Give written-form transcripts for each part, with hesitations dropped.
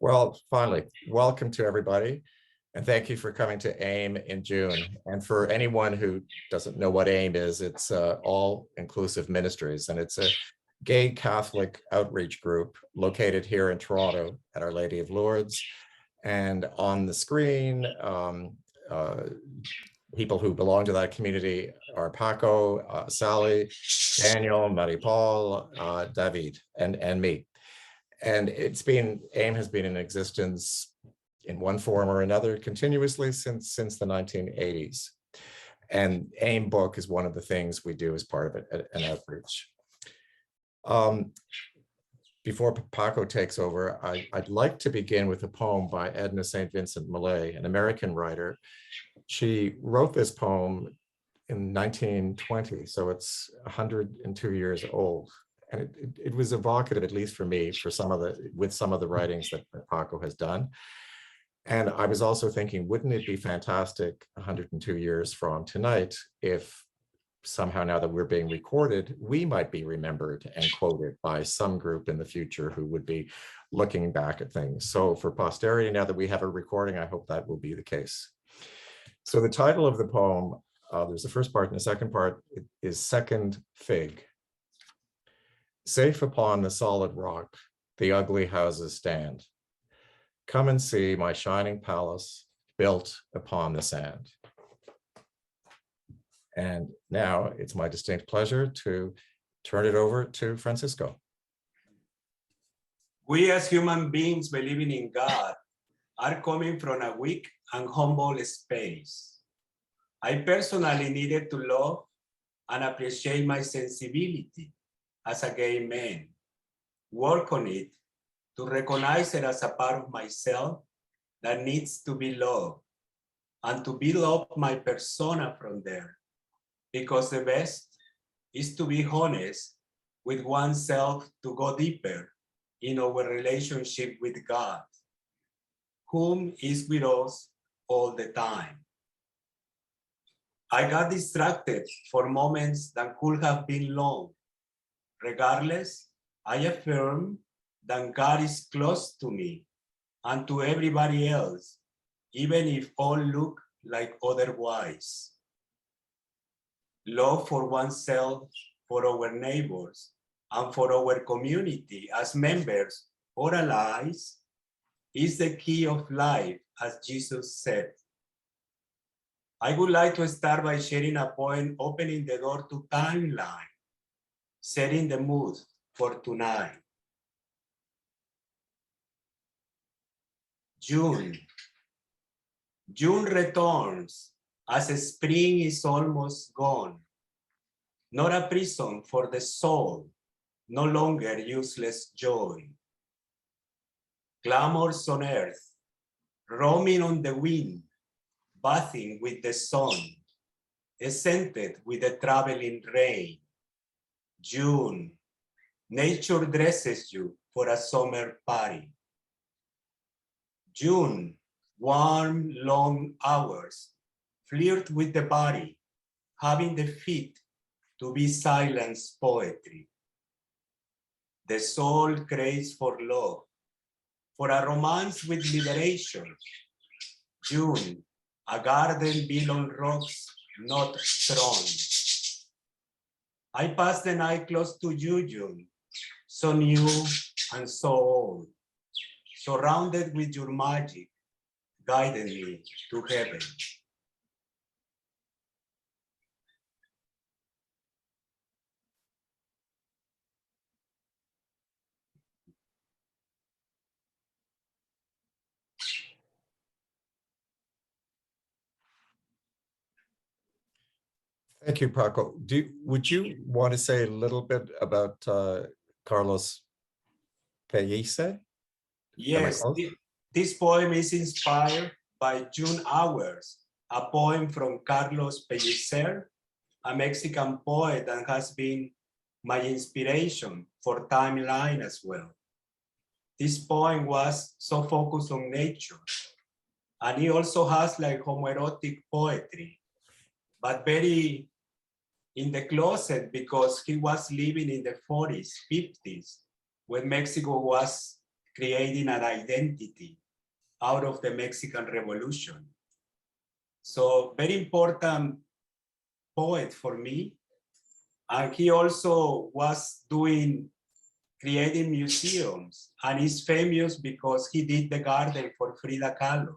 Well, finally, welcome to everybody. And thank you for coming to AIM in June. And for anyone who doesn't know what AIM is, it's All Inclusive Ministries. And it's a gay Catholic outreach group located here in Toronto at Our Lady of Lourdes. And on the screen, people who belong to that community are Paco, Sally, Daniel, Marie-Paul, David, and me. And AIM has been in existence in one form or another continuously since the 1980s. And AIM book is one of the things we do as part of it, an outreach. Before Paco takes over, I'd like to begin with a poem by Edna St. Vincent Millay, an American writer. She wrote this poem in 1920, so it's 102 years old. And it was evocative, at least for me, with some of the writings that Paco has done. And I was also thinking, wouldn't it be fantastic 102 years from tonight if somehow, now that we're being recorded, we might be remembered and quoted by some group in the future who would be looking back at things. So for posterity, now that we have a recording, I hope that will be the case. So the title of the poem, there's the first part and the second part, is Second Fig. Safe upon the solid rock, the ugly houses stand. Come and see my shining palace built upon the sand. And now it's my distinct pleasure to turn it over to Francisco. We as human beings believing in God are coming from a weak and humble space. I personally needed to love and appreciate my sensibility as a gay man, work on it to recognize it as a part of myself that needs to be loved, and to build up my persona from there. Because the best is to be honest with oneself, to go deeper in our relationship with God, whom is with us all the time. I got distracted for moments that could have been long. Regardless, I affirm that God is close to me and to everybody else, even if all look like otherwise. Love for oneself, for our neighbors, and for our community as members or allies is the key of life, as Jesus said. I would like to start by sharing a poem opening the door to timeline, setting the mood for tonight. June. June returns as spring is almost gone. Not a prison for the soul, no longer useless joy. Clamors on earth, roaming on the wind, bathing with the sun, scented with the traveling rain. June, nature dresses you for a summer party. June, warm, long hours, flirt with the body, having the feet to be silence poetry. The soul craves for love, for a romance with liberation. June, a garden built on rocks, not thrones. I pass the night close to you, June, so new and so old, surrounded with your magic, guiding me to heaven. Thank you, Paco. Would you want to say a little bit about Carlos Pellicer? Yes, this poem is inspired by June Hours, a poem from Carlos Pellicer, a Mexican poet that has been my inspiration for timeline as well. This poem was so focused on nature, and he also has like homoerotic poetry, but very in the closet because he was living in the 40s, 50s, when Mexico was creating an identity out of the Mexican Revolution. So very important poet for me. And he also was creating museums, and he's famous because he did the garden for Frida Kahlo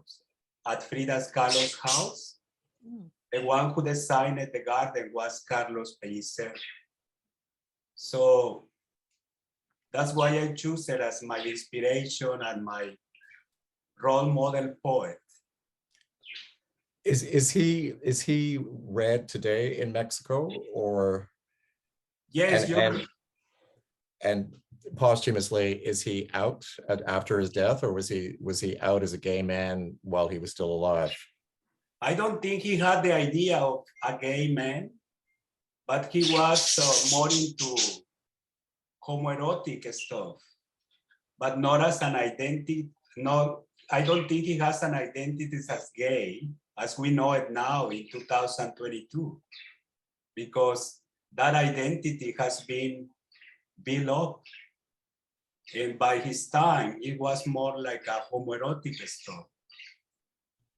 at Frida Kahlo's house. The one who designed the garden was Carlos Pellicer. So that's why I choose it as my inspiration and my role model poet. Is he read today in Mexico, or Yes, and posthumously, is he out after his death, or was he out as a gay man while he was still alive? I don't think he had the idea of a gay man, but he was more into homoerotic stuff, but not as an identity. No, I don't think he has an identity as gay as we know it now in 2022, because that identity has been built up. And by his time, it was more like a homoerotic stuff.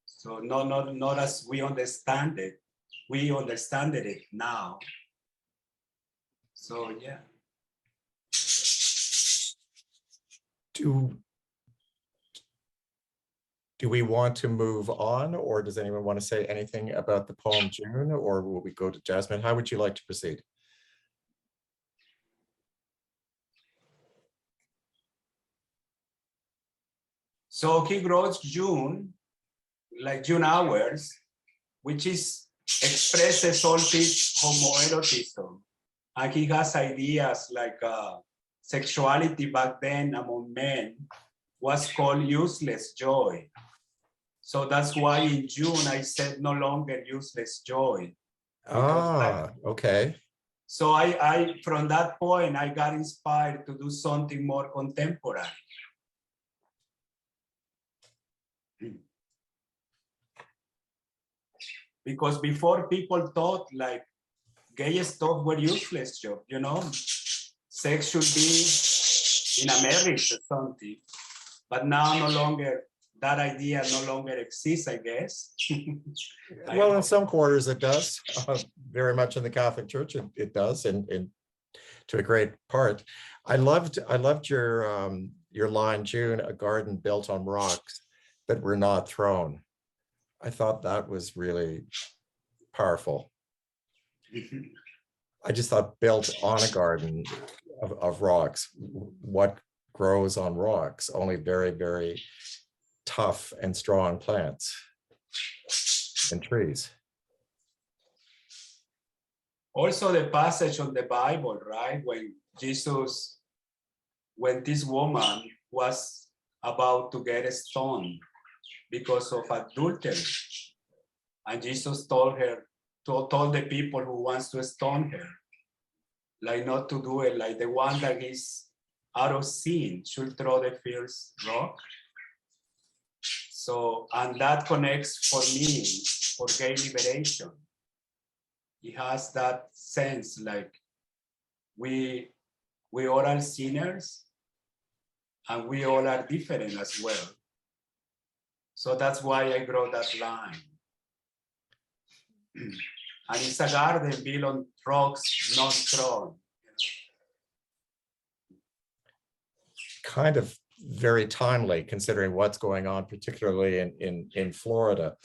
So not as we understand it. We understand it now. So yeah. Do we want to move on, or does anyone want to say anything about the poem June, or will we go to Jasmine? How would you like to proceed? So he wrote June, like June hours, which expresses all this homoerotism. And he has ideas like sexuality back then among men was called useless joy. So that's why in June I said no longer useless joy. Okay. So I from that point I got inspired to do something more contemporary. Because before people thought like gay stuff were useless job, you know, sex should be in a marriage or something. But now no longer, that idea no longer exists, I guess. Well, in some quarters it does, very much in the Catholic Church it does, and to a great part. I loved your line, June, a garden built on rocks that were not thrown. I thought that was really powerful. I just thought built on a garden of rocks. What grows on rocks? Only very, very tough and strong plants and trees. Also the passage on the Bible, right? When this woman was about to get stoned because of adultery, and Jesus told the people who wants to stone her, like not to do it, like the one that is out of sin should throw the first rock. So, and that connects for me for gay liberation. It has that sense like we all are sinners and we all are different as well. So that's why I wrote that line. And it's a garden built on rocks, not thrown. Kind of very timely, considering what's going on, particularly in Florida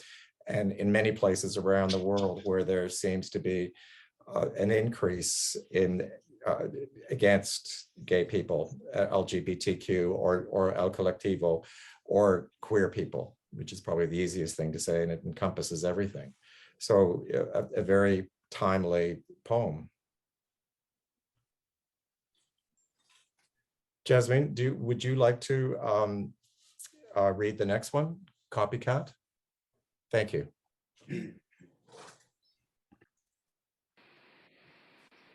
and in many places around the world where there seems to be an increase in against gay people, LGBTQ or El Colectivo, or queer people, which is probably the easiest thing to say, and it encompasses everything. So a very timely poem. Jasmine, would you like to read the next one, Copycat? Thank you.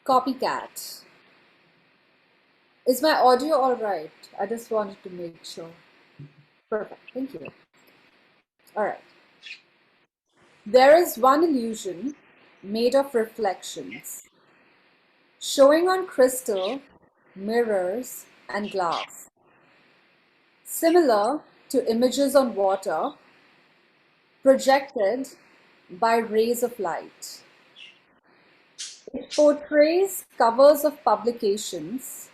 Copycat. Is my audio all right? I just wanted to make sure. Perfect, thank you. All right. There is one illusion made of reflections, showing on crystal, mirrors, and glass. similar to images on water projected by rays of light. It portrays covers of publications,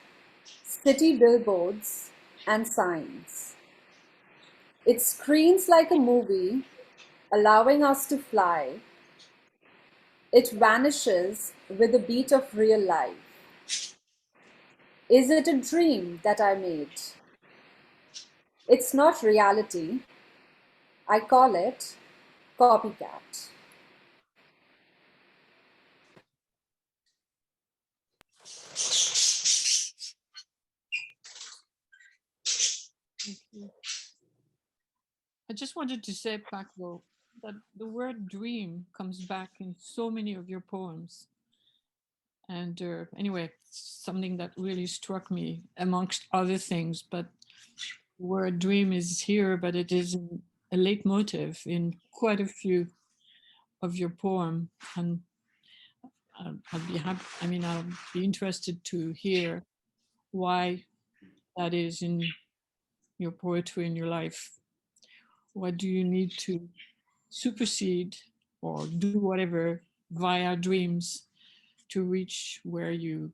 city billboards, and signs. It screens like a movie, allowing us to fly. It vanishes with the beat of real life. Is it a dream that I made? It's not reality. I call it copycat. Thank you. I just wanted to say, Paco, that the word dream comes back in so many of your poems. And anyway, something that really struck me amongst other things, but the word dream is here, but it is a leitmotif in quite a few of your poem. And I'd be happy, I mean, I'll be interested to hear why that is in your poetry, in your life. What do you need to supersede or do whatever via dreams to reach where you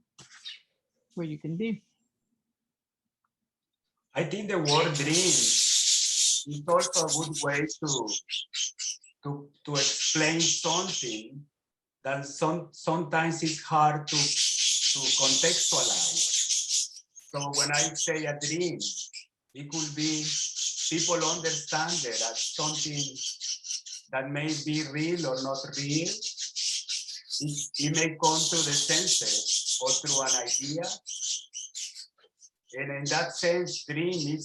can be? I think the word dream is also a good way to explain something that sometimes it's hard to contextualize. So when I say a dream, it could be people understand it as something that may be real or not real. It may come through the senses or through an idea. And in that sense, dream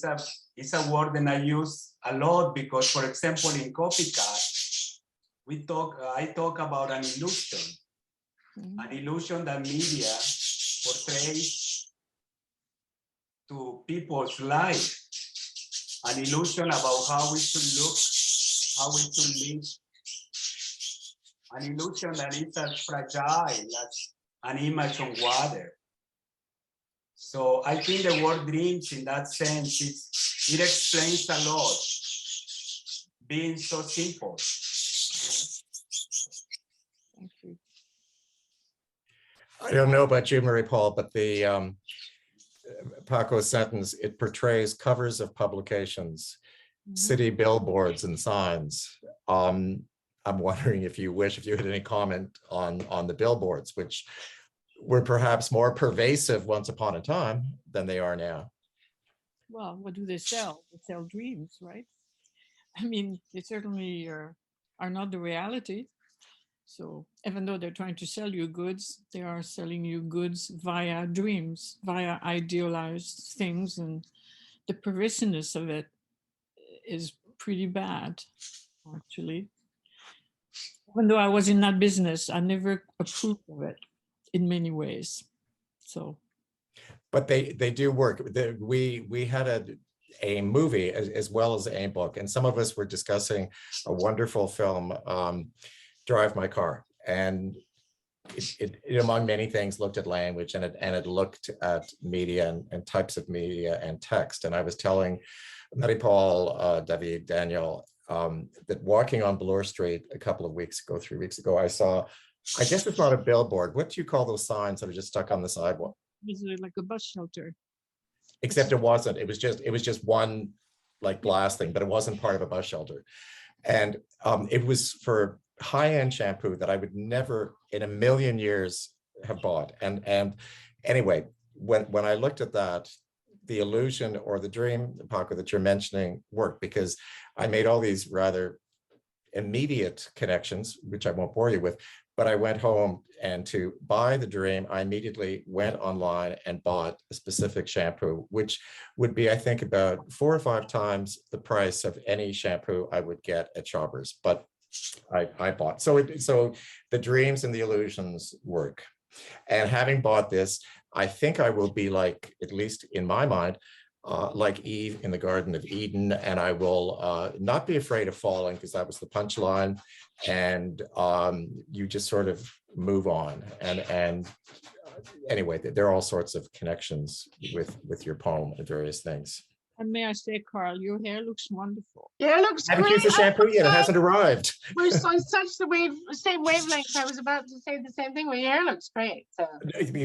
is a word that I use a lot because, for example, in Copycat, I talk about an illusion, an illusion that media portrays to people's life, an illusion about how we should look, how we should live, an illusion that is as fragile as an image on water. So I think the word dreams in that sense, it explains a lot, being so simple. Thank you. I don't know about you, Marie Paul, but the Paco's sentence, it portrays covers of publications, city billboards and signs. I'm wondering if you had any comment on the billboards, which were perhaps more pervasive once upon a time than they are now. Well, what do they sell? They sell dreams, right? I mean, they certainly are not the reality. So even though they're trying to sell you goods, they are selling you goods via dreams, via idealized things, and the pervasiveness of it is pretty bad, actually. Even though I was in that business, I never approved of it in many ways. So, but they do work. We had a movie as well as a book, and some of us were discussing a wonderful film, Drive My Car, and it among many things looked at language, and it looked at media and types of media and text. And I was telling Marie Paul, David, Daniel, that walking on Bloor Street a couple of weeks ago, 3 weeks ago, I saw, I guess it's not a billboard. What do you call those signs that are just stuck on the sidewalk? it's like a bus shelter. Except it wasn't. It was just one like glass thing, but it wasn't part of a bus shelter. And it was for high-end shampoo that I would never in a million years have bought. And anyway, when I looked at that, the illusion or the dream, Paco, that you're mentioning worked, because I made all these rather immediate connections, which I won't bore you with, but I went home, and to buy the dream, I immediately went online and bought a specific shampoo, which would be, I think, about 4 or 5 times the price of any shampoo I would get at Shoppers. But I bought. So the dreams and the illusions work. And having bought this, I think I will be like, at least in my mind, like Eve in the Garden of Eden, and I will not be afraid of falling, because that was the punchline. And you just sort of move on. And anyway, there are all sorts of connections with your poem and various things. And may I say, Carl, your hair looks wonderful. Yeah, it looks I haven't great. used the shampoo yet. It hasn't arrived. We're on such the same wavelength. I was about to say the same thing. Well, your hair looks great. So.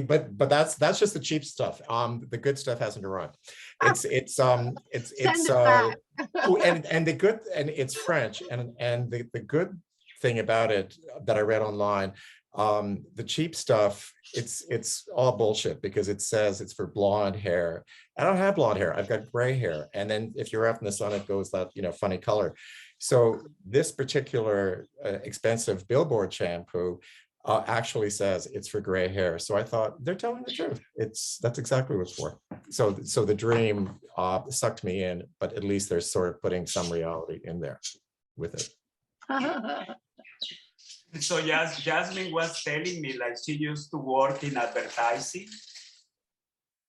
But that's just the cheap stuff. The good stuff hasn't arrived. It's Send it back. oh, and the good, and it's French, and the good thing about it that I read online, the cheap stuff, it's all bullshit, because it says it's for blonde hair. I don't have blonde hair, I've got gray hair, and then if you're out in the sun, it goes that, you know, funny color. So this particular expensive billboard shampoo actually says it's for gray hair. So I thought, they're telling the truth. That's exactly what it's for. So the dream sucked me in, but at least they're sort of putting some reality in there with it. So yes, Jasmine was telling me, like, she used to work in advertising,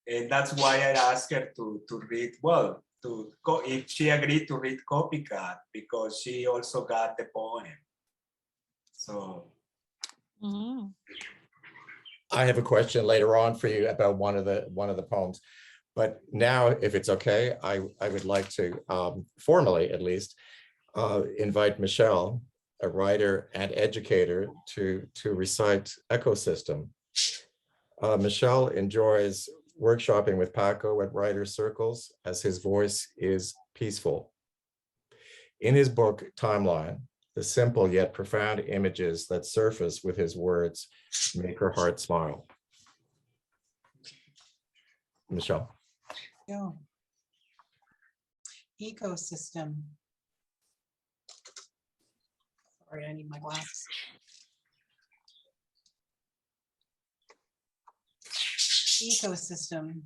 and that's why I asked her to read, well, if she agreed to read Copycat, because she also got the poem. So I have a question later on for you about one of the poems, but now, if it's okay, I would like to formally, at least, invite Michelle, a writer and educator, to recite Ecosystem. Michelle enjoys workshopping with Paco at writer circles, as his voice is peaceful. In his book Timeline, the simple yet profound images that surface with his words make her heart smile. Michelle. Yeah. Ecosystem. Sorry, I need my glasses. Ecosystem.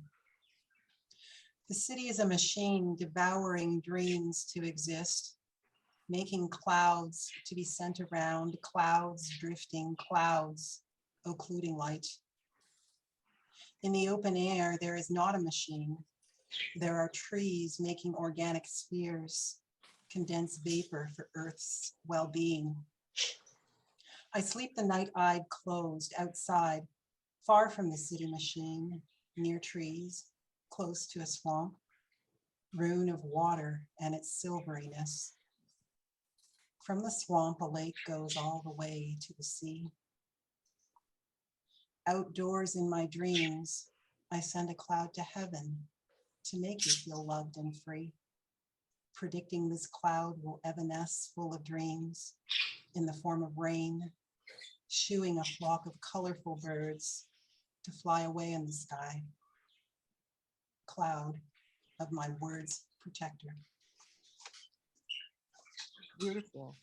The city is a machine devouring dreams to exist, making clouds to be sent around, clouds drifting, clouds occluding light. In the open air, there is not a machine. There are trees making organic spheres, condensed vapor for Earth's well-being. I sleep the night-eyed closed outside, far from the city machine, near trees, close to a swamp, rune of water and its silveriness. From the swamp, a lake goes all the way to the sea. Outdoors in my dreams, I send a cloud to heaven to make you feel loved and free, predicting this cloud will evanesce full of dreams in the form of rain, shooing a flock of colorful birds to fly away in the sky. Cloud of my words protector. Beautiful.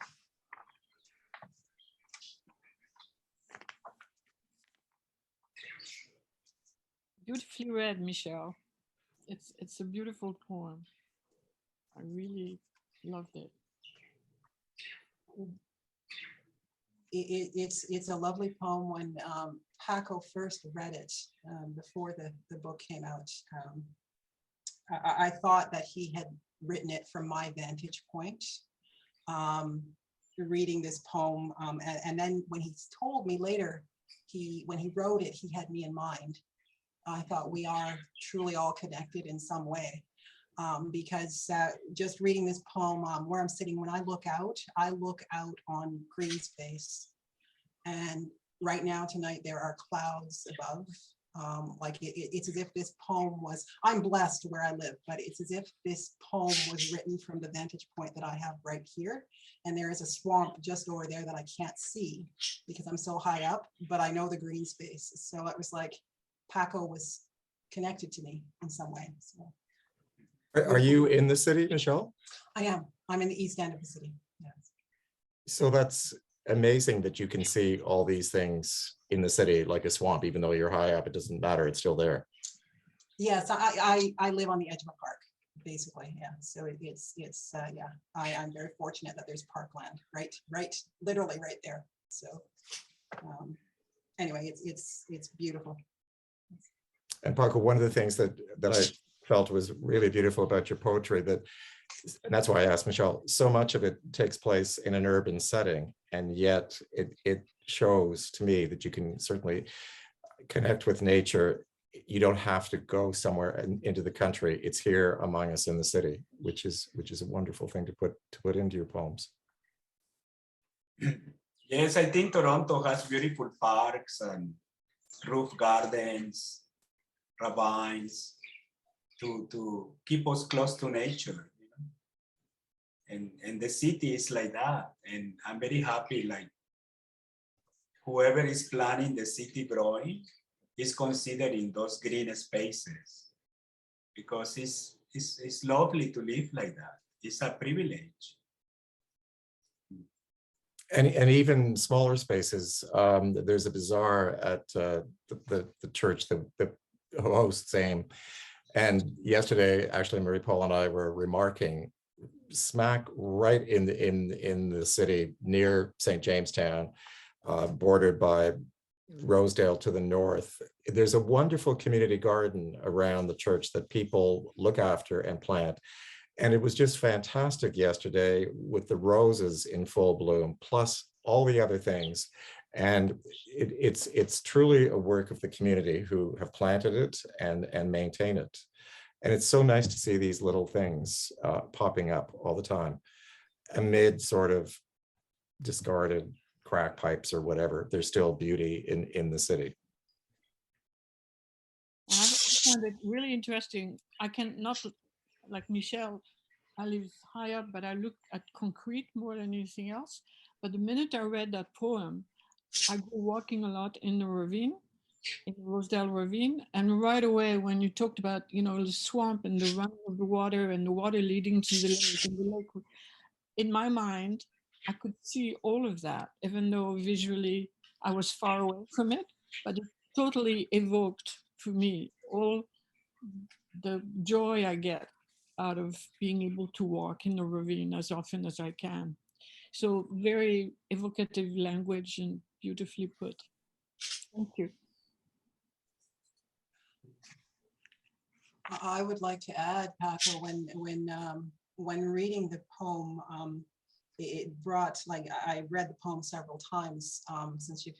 Beautifully read, Michelle. It's a beautiful poem. I really loved it. It's a lovely poem. When Paco first read it before the book came out, I thought that he had written it from my vantage point, reading this poem. And then when he told me later, when he wrote it, he had me in mind. I thought we are truly all connected in some way, because just reading this poem, where I'm sitting, when I look out on green space. And right now, tonight, there are clouds above. Like it's as if this poem was, I'm blessed where I live, but it's as if this poem was written from the vantage point that I have right here. And there is a swamp just over there that I can't see because I'm so high up, but I know the green space. So it was like Paco was connected to me in some way. So. Are you in the city, Michelle? I am. I'm in the east end of the city. Yes. So that's amazing that you can see all these things in the city like a swamp, even though you're high up, it doesn't matter, it's still there. Yes, I live on the edge of a park, basically. Yeah. So it's yeah, I'm very fortunate that there's parkland right, literally right there. So anyway, it's beautiful. And Paco, one of the things that I felt was really beautiful about your poetry, and that's why I asked Michelle, so much of it takes place in an urban setting, and yet it shows to me that you can certainly connect with nature you don't have to go somewhere into the country. It's here among us in the city, which is a wonderful thing to put into your poems. Yes, I think Toronto has beautiful parks and roof gardens, ravines to keep us close to nature. You know? And the city is like that. And I'm very happy, like whoever is planning the city growing is considering those green spaces, because it's lovely to live like that. It's a privilege. And even smaller spaces. There's a bazaar at the church that hosts AIM. And yesterday, actually, Marie Paul and I were remarking, smack right in the city near St. Jamestown, bordered by Rosedale to the north, there's a wonderful community garden around the church that people look after and plant. And it was just fantastic yesterday with the roses in full bloom, plus all the other things. And it's truly a work of the community who have planted it and maintain it. And it's so nice to see these little things popping up all the time amid sort of discarded crack pipes or whatever. There's still beauty in the city. I find it really interesting. I can not, like Michelle, I live high up, but I look at concrete more than anything else. But the minute I read that poem, I go walking a lot in the ravine, in the Rosedale ravine, and right away when you talked about, you know, the swamp and the running of the water and the water leading to the lake and the lake, in my mind, I could see all of that, even though visually I was far away from it, but it totally evoked for me all the joy I get out of being able to walk in the ravine as often as I can. So very evocative language and beautifully put. Thank you. I would like to add, Paco, when reading the poem, it brought, like, I read the poem several times since you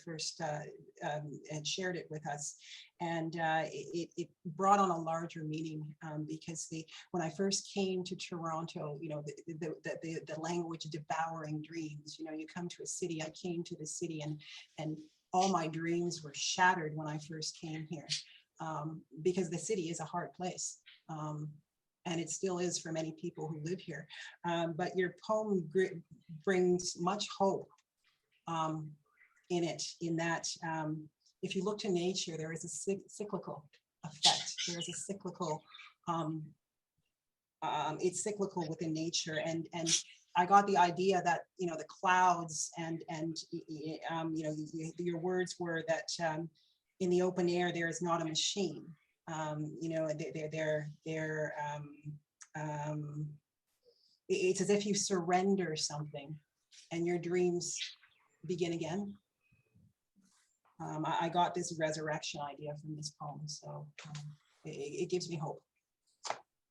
first had shared it with us, and it brought on a larger meaning because when I first came to Toronto, you know, the language devouring dreams. You know, you come to a city. I came to the city, and all my dreams were shattered when I first came here because the city is a hard place. And it still is for many people who live here. But your poem brings much hope in it, in that if you look to nature, there is a cyclical effect. There is a cyclical, it's cyclical within nature. And I got the idea that, you know, the clouds and you know, your words were that in the open air, there is not a machine. You know, it's as if you surrender something and your dreams begin again. I got this resurrection idea from this poem, so it gives me hope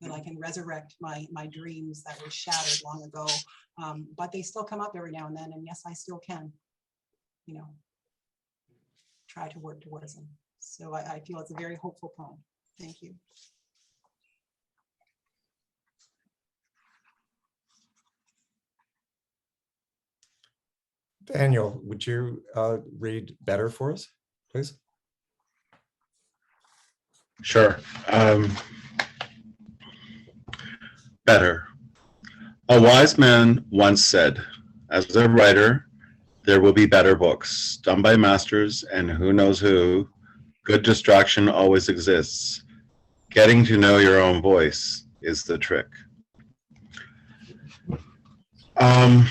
that I can resurrect my dreams that were shattered long ago, but they still come up every now and then, and yes, I still can, you know, try to work towards them. So I feel it's a very hopeful poem. Thank you. Daniel, would you read Better for us, please? Sure. Better. A wise man once said, as a writer, there will be better books done by masters and who knows who. Good distraction always exists. Getting to know your own voice is the trick. I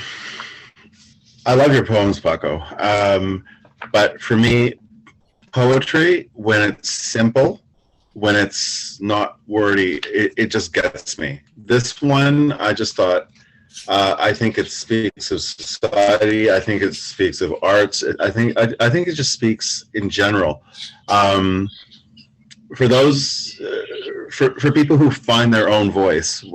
love your poems, Paco. But for me, poetry, when it's simple, when it's not wordy, it just gets me. This one, I just thought, I think it speaks of society. I think it speaks of arts. I think it just speaks in general. For those, for people who find their own voice,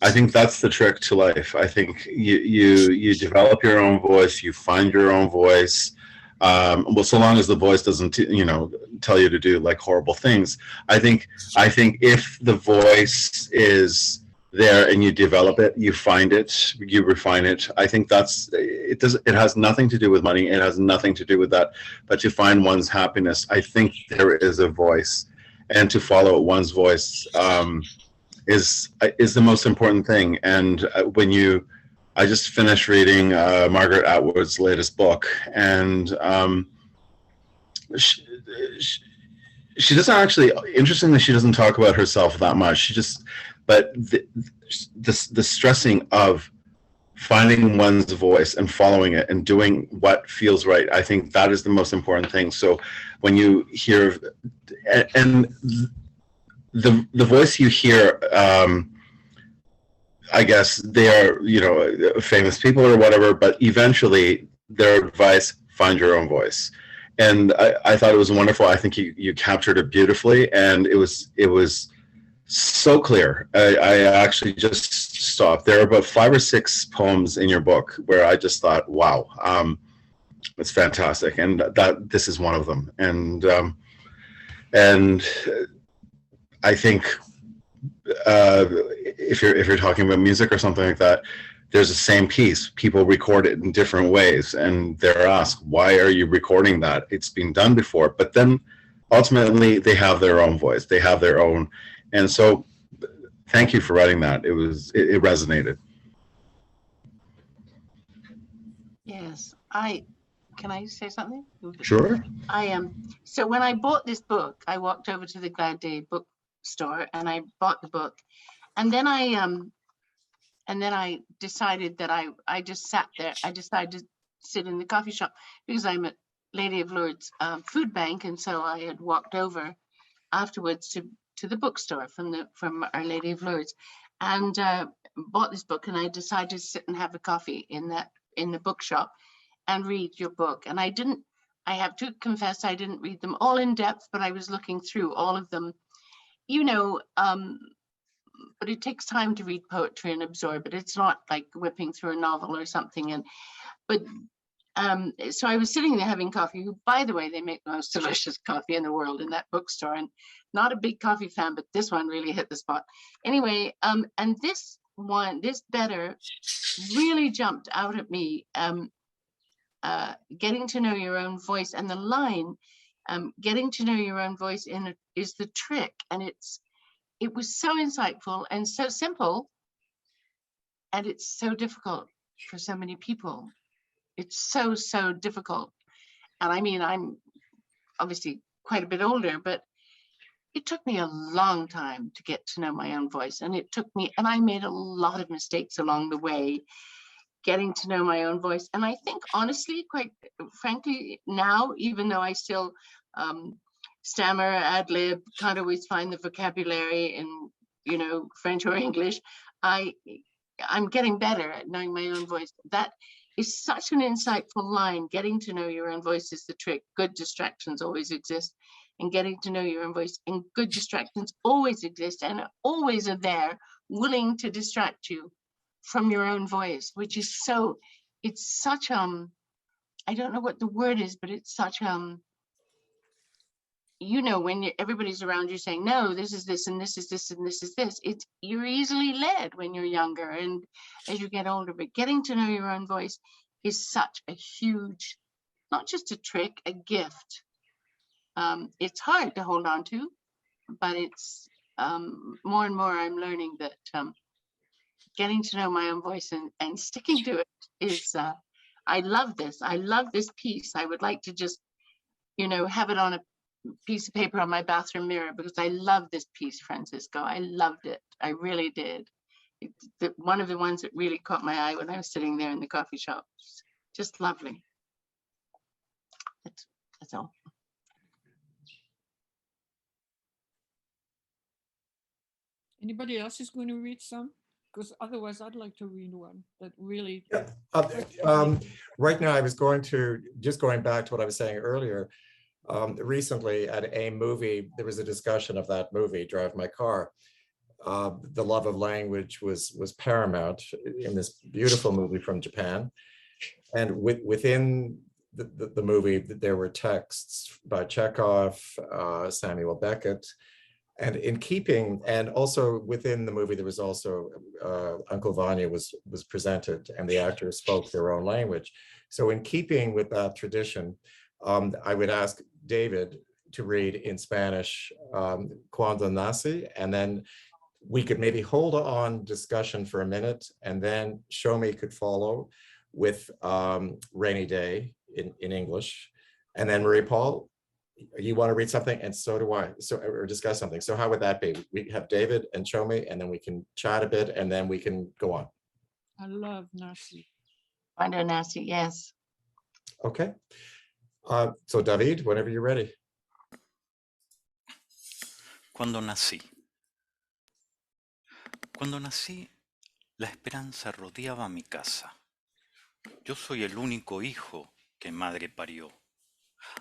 I think that's the trick to life. I think you develop your own voice. You find your own voice. Well, so long as the voice doesn't, tell you to do like horrible things. I think if the voice is there and you develop it, you find it, you refine it. I think it has nothing to do with money. It has nothing to do with that, but to find one's happiness, I think there is a voice, and to follow one's voice is the most important thing. And I just finished reading Margaret Atwood's latest book, and she doesn't actually, interestingly, she doesn't talk about herself that much. But the stressing of finding one's voice and following it and doing what feels right, I think that is the most important thing. So when you hear, and the voice you hear, I guess they are, famous people or whatever, but eventually their advice, find your own voice. And I thought it was wonderful. I think you captured it beautifully, and it was so clear. I actually just stopped. There are about 5 or 6 poems in your book where I just thought, wow, it's fantastic. And this is one of them. And I think if you're talking about music or something like that, there's the same piece. People record it in different ways, and they're asked, why are you recording that? It's been done before. But then ultimately they have their own voice. They have their own. And so thank you for writing that. It resonated. Yes, can I say something? Sure. So when I bought this book, I walked over to the Glad Day bookstore and I bought the book, and then I decided that I just sat there. I decided to sit in the coffee shop because I'm at Lady of Lourdes food bank, and so I had walked over afterwards to the bookstore from Our Lady of Lourdes, and bought this book. And I decided to sit and have a coffee in the bookshop and read your book. And I have to confess, I didn't read them all in depth, but I was looking through all of them, but it takes time to read poetry and absorb it. It's not like whipping through a novel or something. So I was sitting there having coffee, by the way, they make the most delicious coffee in the world in that bookstore. And not a big coffee fan, but this one really hit the spot. Anyway, and this better really jumped out at me. Getting to know your own voice, and the line, getting to know your own voice is the trick. And it was so insightful and so simple, and it's so difficult for so many people. It's so difficult. And I mean, I'm obviously quite a bit older, but it took me a long time to get to know my own voice. And I made a lot of mistakes along the way, getting to know my own voice. And I think honestly, quite frankly, now, even though I still stammer, ad lib, can't always find the vocabulary in, French or English, I'm getting better at knowing my own voice. That is such an insightful line. Getting to know your own voice is the trick. Good distractions always exist. And getting to know your own voice, and good distractions always exist and always are there, willing to distract you from your own voice, which is it's such, I don't know what the word is, but it's such, when everybody's around you saying, no, this is this, and this is this, and this is this, you're easily led when you're younger and as you get older. But getting to know your own voice is such a huge, not just a trick, a gift. It's hard to hold on to, but it's more and more I'm learning that getting to know my own voice and sticking to it is, I love this. I love this piece. I would like to just, have it on a piece of paper on my bathroom mirror, because I love this piece, Francisco. I loved it. I really did. One of the ones that really caught my eye when I was sitting there in the coffee shop. Just lovely. That's all. Anybody else is going to read some? Because otherwise I'd like to read one that really. Yeah. Right now, I was going back to what I was saying earlier. Recently at a movie, there was a discussion of that movie, Drive My Car. The love of language was paramount in this beautiful movie from Japan. And within the movie, there were texts by Chekhov, Samuel Beckett, and in keeping, and also within the movie, there was also Uncle Vanya was presented, and the actors spoke their own language. So in keeping with that tradition, I would ask David to read in Spanish, Cuando Nací, and then we could maybe hold on discussion for a minute, and then Shomi could follow with Rainy Day in English. And then Marie Paul, you want to read something, and so do I, so, or discuss something. So how would that be? We have David and Shomi, and then we can chat a bit, and then we can go on. I love Nasi. Cuando nací, yes. Okay. So David, whenever you're ready. Cuando nací. Cuando nací, la esperanza rodeaba mi casa. Yo soy el único hijo que madre parió.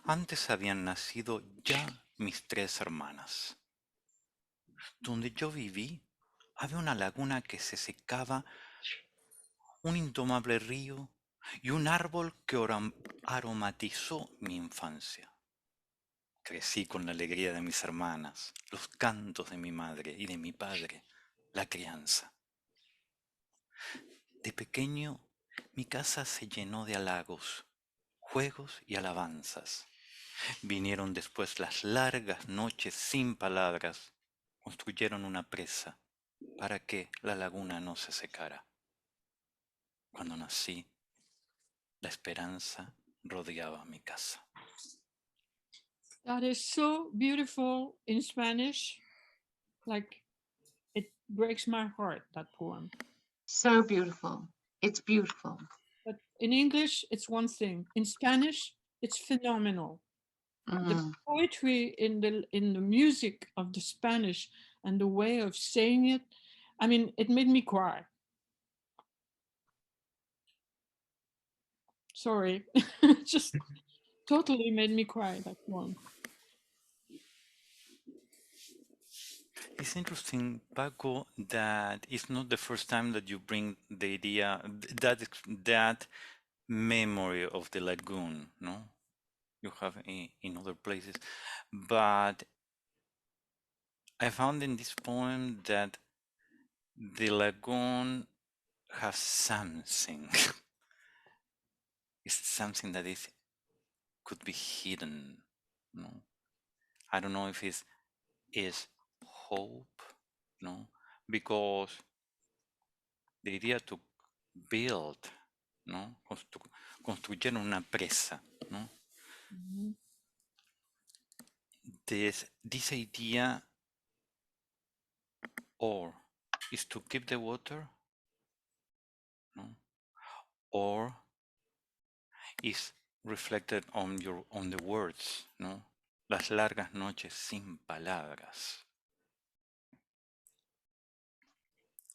Antes habían nacido ya mis 3 hermanas. Donde yo viví, había una laguna que se secaba, un indomable río y un árbol que aromatizó mi infancia. Crecí con la alegría de mis hermanas, los cantos de mi madre y de mi padre, la crianza. De pequeño, mi casa se llenó de halagos, juegos y alabanzas. Vinieron después las largas noches sin palabras. Construyeron una presa para que la laguna no se secara. Cuando nací, la esperanza rodeaba mi casa. That is so beautiful in Spanish. Like, it breaks my heart, that poem. So beautiful. It's beautiful. But in English, it's one thing. In Spanish, it's phenomenal. The Mhm. poetry in the music of the Spanish and the way of saying it, I mean, it made me cry. Sorry, just totally made me cry, that one. It's interesting, Paco, that it's not the first time that you bring the idea, that memory of the lagoon, no? You have in other places. But I found in this poem that the lagoon has something. It's something that could be hidden, no? I don't know if is hope, no? Because the idea to build, no? Construyeron una presa, no? Mhm. This idea, or is to keep the water, no? Or is reflected on the words, no? Las largas noches sin palabras.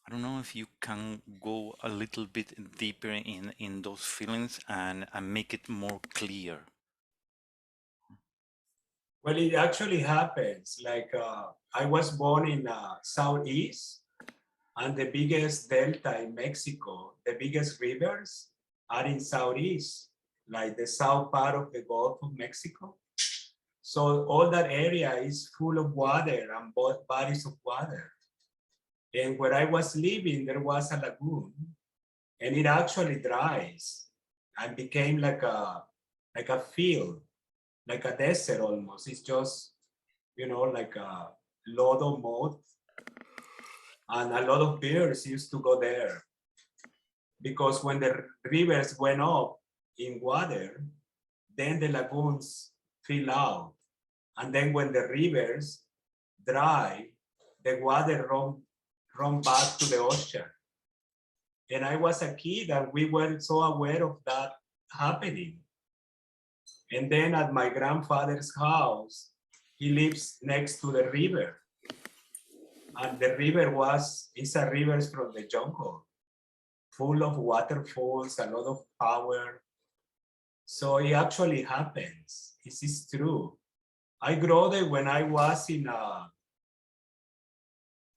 I don't know if you can go a little bit deeper in those feelings and make it more clear. Well, it actually happens. Like I was born in Southeast, and the biggest delta in Mexico, the biggest rivers are in Southeast, like the south part of the Gulf of Mexico. So all that area is full of water and both bodies of water. And where I was living, there was a lagoon, and it actually dries and became like a field, like a desert almost. It's just, you know, like a lot of mud. And a lot of birds used to go there. Because when the rivers went up in water, then the lagoons fill out. And then when the rivers dry, the water run back to the ocean. And I was a kid and we weren't so aware of that happening. And then at my grandfather's house, he lives next to the river. And the river is a river from the jungle, full of waterfalls, a lot of power. So it actually happens. This is true. I grew there when I was in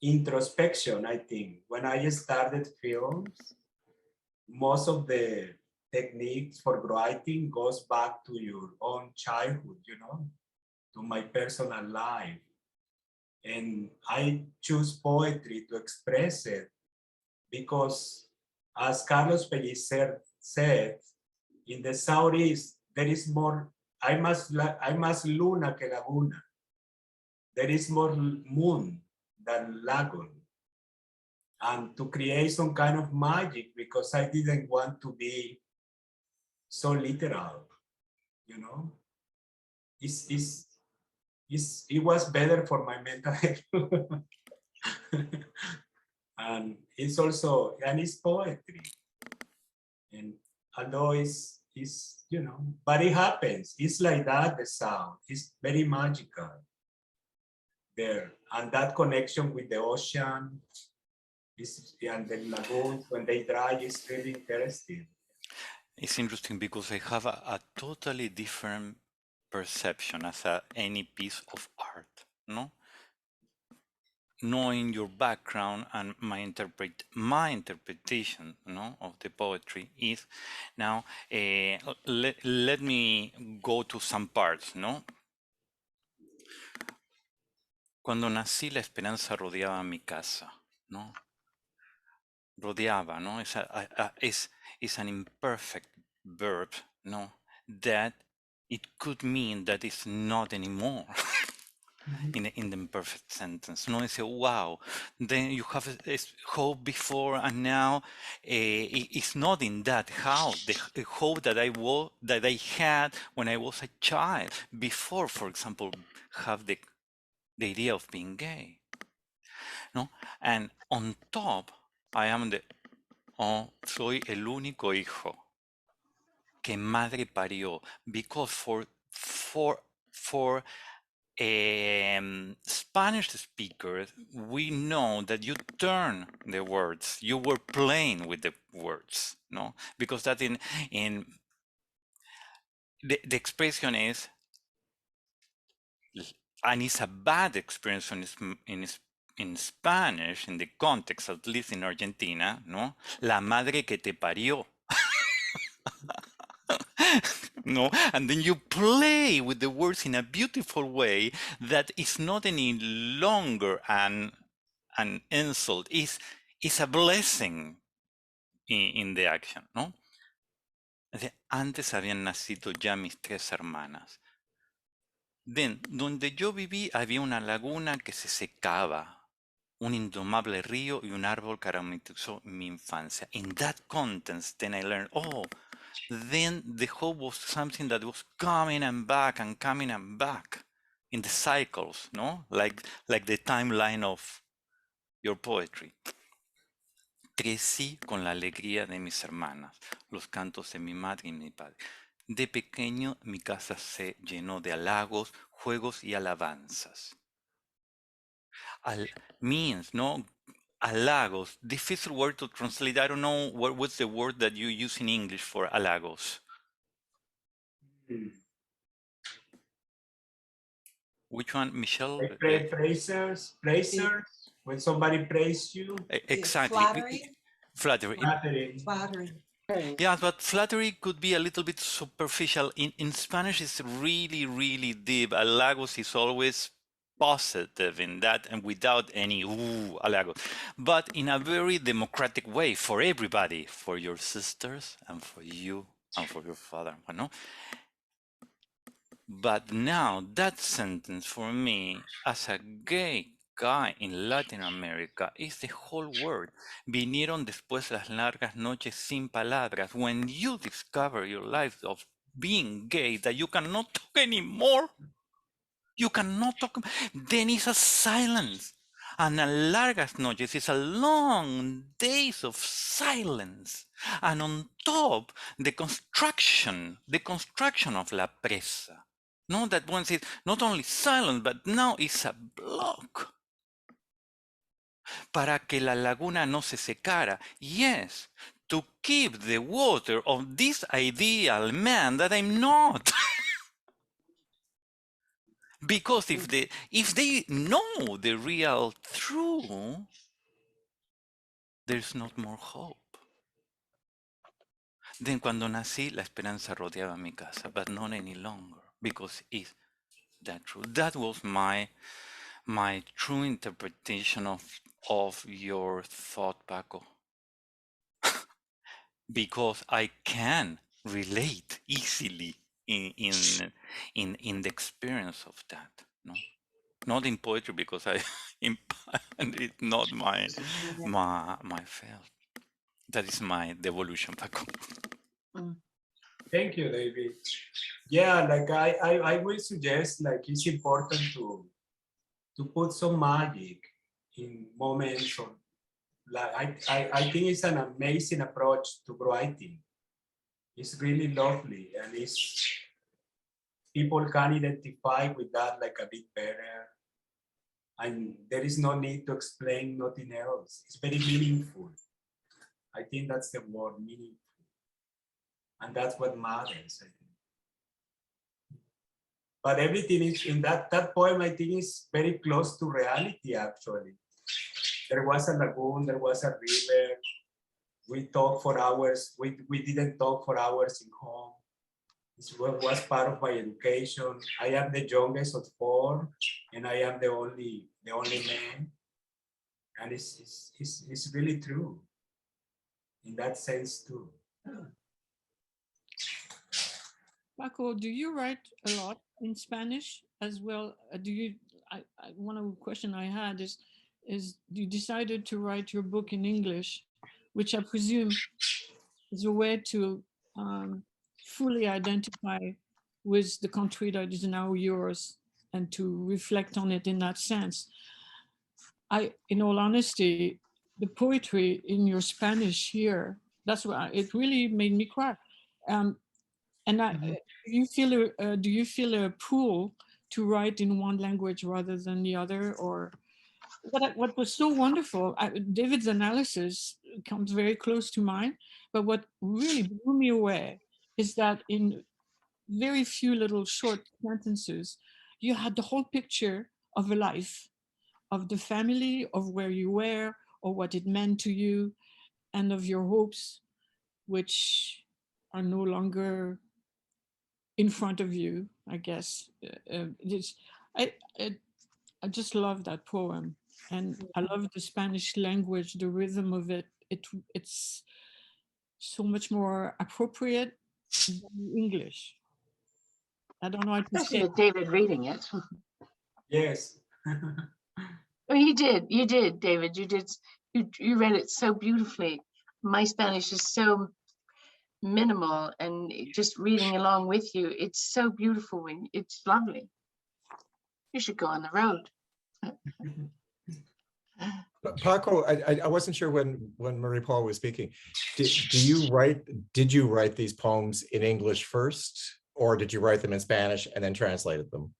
introspection, I think. When I started films, most of the techniques for writing goes back to your own childhood, you know, to my personal life. And I choose poetry to express it because, as Carlos Pellicer said, in the Southeast, there is more, hay más luna que laguna. There is more moon than lagoon. And to create some kind of magic, because I didn't want to be so literal, you know. It was better for my mental health. And it's also, and it's poetry. And although it's, you know, but it happens. It's like that, the sound. It's very magical there. And that connection with the ocean is, and the lagoons, when they dry, is really interesting. It's interesting because I have a totally different perception as any piece of art, no? Knowing your background and my interpretation, no, of the poetry is now. Let me go to some parts, no. Cuando nací, la esperanza rodeaba mi casa, no. Rodeaba, no. Is an imperfect verb, no. That it could mean that it's not anymore. In the imperfect sentence, no, it's a wow. Then you have a hope before and now. It's not in that house. The hope that I had when I was a child before, for example, have the idea of being gay. No, and on top, I am soy el único hijo que madre parió, because for Spanish speakers, we know that you turn the words. You were playing with the words, no? Because that in the expression is, and it's a bad expression in Spanish, in the context, at least in Argentina, no? La madre que te parió. No, and then you play with the words in a beautiful way that is not any longer an insult, is a blessing in the action, ¿no? Antes habían nacido ya mis 3 hermanas. Then, donde yo viví había una laguna que se secaba, un indomable río y un árbol que aromatizó mi infancia. In that context, then I learned, oh, then the hope was something that was coming and back and coming and back in the cycles, no? Like the timeline of your poetry. Crecí con la alegría de mis hermanas, los cantos de mi madre y mi padre. De pequeño mi casa se llenó de halagos, juegos y alabanzas. Means, no? Halagos, difficult word to translate. I don't know what's the word that you use in English for halagos. Which one, Michelle? Praisers, when somebody praise you. Exactly. Flattery. Flattery. Flattery. Yeah, but flattery could be a little bit superficial. In Spanish, it's really, really deep. Halagos is always positive in that and without any ooh, halagos. But in a very democratic way for everybody, for your sisters and for you and for your father, you know? But now that sentence for me, as a gay guy in Latin America, is the whole word. Vinieron después las largas noches sin palabras. When you discover your life of being gay, that you cannot talk anymore. You cannot talk. Then it's a silence. And a largas noches is a long days of silence. And on top, the construction of la presa. No, that once is not only silent, but now it's a block. Para que la laguna no se secara. Yes, to keep the water of this ideal man that I'm not. Because if they know the real truth, there's not more hope. Then cuando nací, la esperanza rodeaba mi casa, but not any longer, because is that true? That was my true interpretation of your thought, Paco, because I can relate easily in the experience of that. No, not in poetry because it's not my field. That is my devolution, Paco. Mm. Thank you, David. Yeah, like I will suggest like it's important to put some magic in moments of like I think it's an amazing approach to writing. It's really lovely and it's people can identify with that like a bit better. And there is no need to explain nothing else. It's very meaningful. I think that's the word, meaningful. And that's what matters, I think. But everything is in that poem, I think is very close to reality, actually. There was a lagoon, there was a river. We talked for hours. We didn't talk for hours in home. It was part of my education. I am the youngest of four, and I am the only man. And it's really true in that sense too. Paco, do you write a lot in Spanish as well? Do you? One of the question I had is you decided to write your book in English, which I presume is a way to fully identify with the country that is now yours and to reflect on it in that sense. In all honesty, the poetry in your Spanish here, that's why it really made me cry. And do you feel a pull to write in one language rather than the other, or what was so wonderful? David's analysis comes very close to mine, but what really blew me away is that in very few little short sentences, you had the whole picture of a life, of the family, of where you were, or what it meant to you, and of your hopes, which are no longer in front of you, I guess. I, I, I just love that poem, and I love the Spanish language, the rhythm of it. It's so much more appropriate than English. I don't know how to Especially say. with David reading it. Yes. Oh, you did, David. You read it so beautifully. My Spanish is so minimal, and just reading along with you, it's so beautiful. When it's lovely. You should go on the road. Paco, I wasn't sure when Marie Paul was speaking. Did you write these poems in English first, or did you write them in Spanish and then translated them?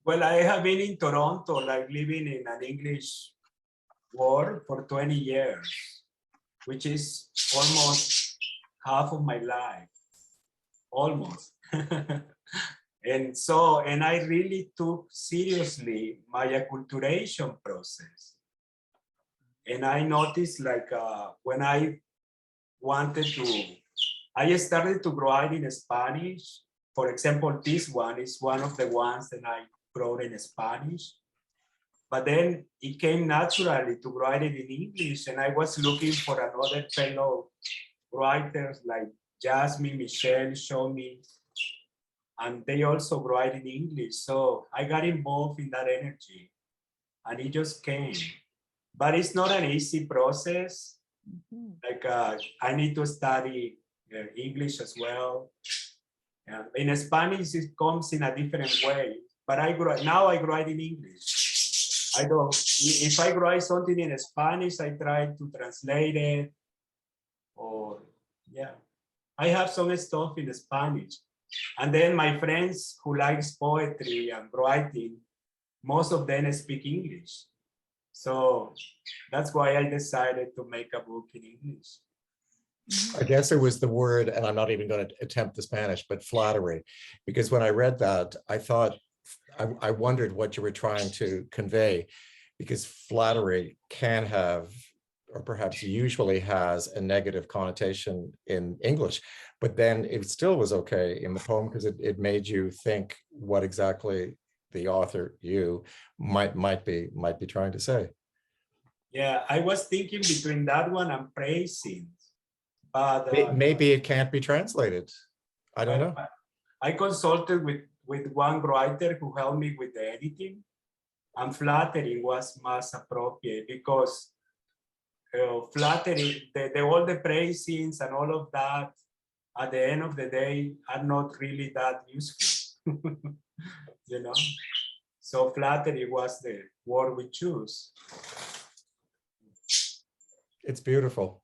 Well, I have been in Toronto, like living in an English world for 20 years, which is almost half of my life, almost. And I really took seriously my acculturation process. And I noticed like when I started to write in Spanish. For example, this one is one of the ones that I wrote in Spanish. But then it came naturally to write it in English. And I was looking for another fellow writers like Jasmine, Michelle, Shomi, and they also write in English. So I got involved in that energy and it just came. But it's not an easy process. Like I need to study English as well. In Spanish, it comes in a different way. But now I write in English. If I write something in Spanish, I try to translate it. Or, yeah. I have some stuff in Spanish. And then my friends who likes poetry and writing, most of them speak English. So that's why I decided to make a book in English. I guess it was the word, and I'm not even going to attempt the Spanish, but flattery. Because when I read that, I thought, I wondered what you were trying to convey, because flattery can have, or perhaps usually has, a negative connotation in English. but then it still was okay in the poem because it made you think what exactly the author, you, might be trying to say. Yeah, I was thinking between that one and praising, but Maybe it can't be translated. I don't know. I consulted with one writer who helped me with the editing, and flattering was most appropriate because flattering, all the praisings and all of that, at the end of the day, are not really that useful. You know, so flattery was the word we choose. It's beautiful.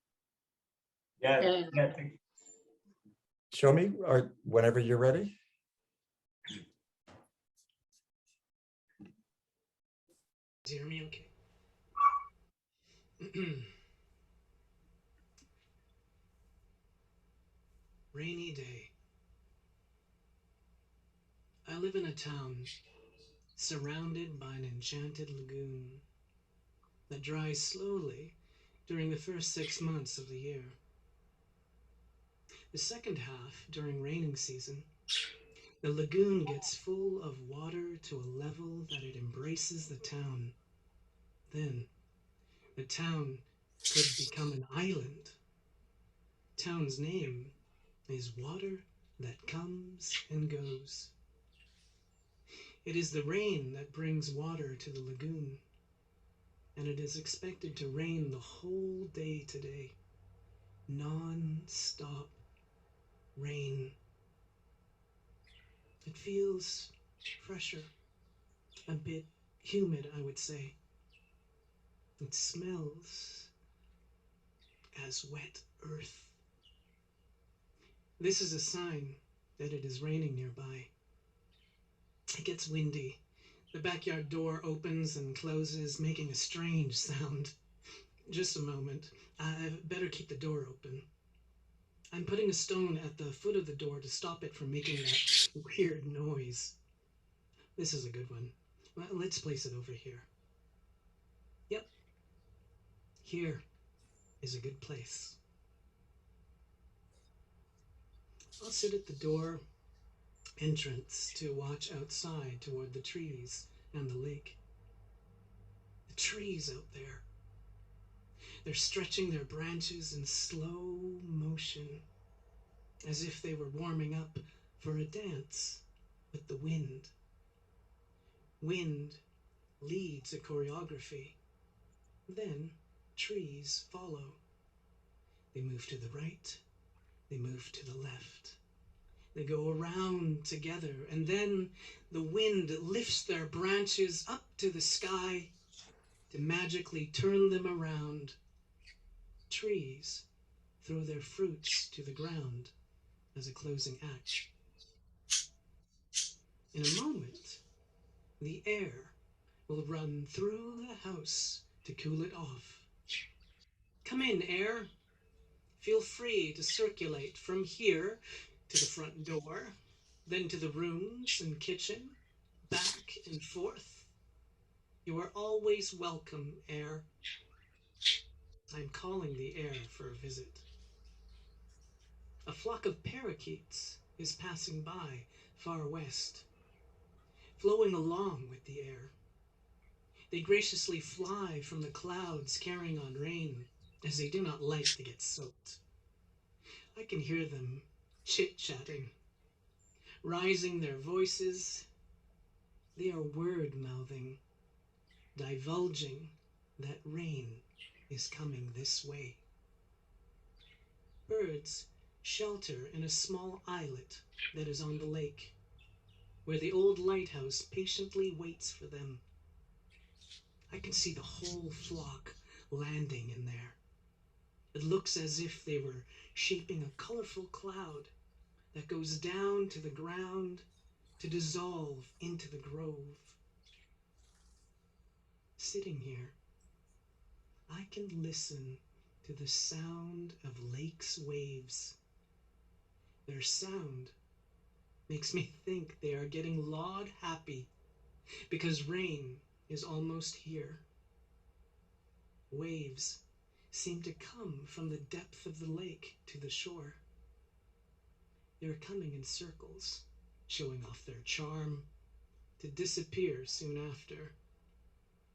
Yeah, yeah. Show me, or whenever you're ready. Do you hear me okay? Rainy day. I live in a town surrounded by an enchanted lagoon that dries slowly during the first 6 months of the year. The second half, during raining season, the lagoon gets full of water to a level that it embraces the town. Then, the town could become an island. Town's name is Water That Comes and Goes. It is the rain that brings water to the lagoon, and it is expected to rain the whole day today. Non-stop rain. It feels fresher, a bit humid, I would say. It smells as wet earth. This is a sign that it is raining nearby. It gets windy. The backyard door opens and closes, making a strange sound. Just a moment. I'd better keep the door open. I'm putting a stone at the foot of the door to stop it from making that weird noise. This is a good one. Well, let's place it over here. Yep. Here is a good place. I'll sit at the door entrance to watch outside toward the trees and the lake. The trees out there. They're stretching their branches in slow motion, as if they were warming up for a dance with the wind. Wind leads a choreography. Then trees follow. They move to the right, they move to the left. They go around together, and then the wind lifts their branches up to the sky to magically turn them around. Trees throw their fruits to the ground as a closing act. In a moment, the air will run through the house to cool it off. Come in, air. Feel free to circulate from here to the front door, then to the rooms and kitchen, back and forth. You are always welcome, air. I'm calling the air for a visit. A flock of parakeets is passing by far west, flowing along with the air. They graciously fly from the clouds carrying on rain, as they do not like to get soaked. I can hear them chit-chatting, raising their voices. They are word-mouthing, divulging that rain is coming this way. Birds shelter in a small islet that is on the lake, where the old lighthouse patiently waits for them. I can see the whole flock landing in there. It looks as if they were shaping a colorful cloud that goes down to the ground to dissolve into the grove. Sitting here, I can listen to the sound of lake's waves. Their sound makes me think they are getting log happy because rain is almost here. Waves seem to come from the depth of the lake to the shore. They're coming in circles, showing off their charm, to disappear soon after,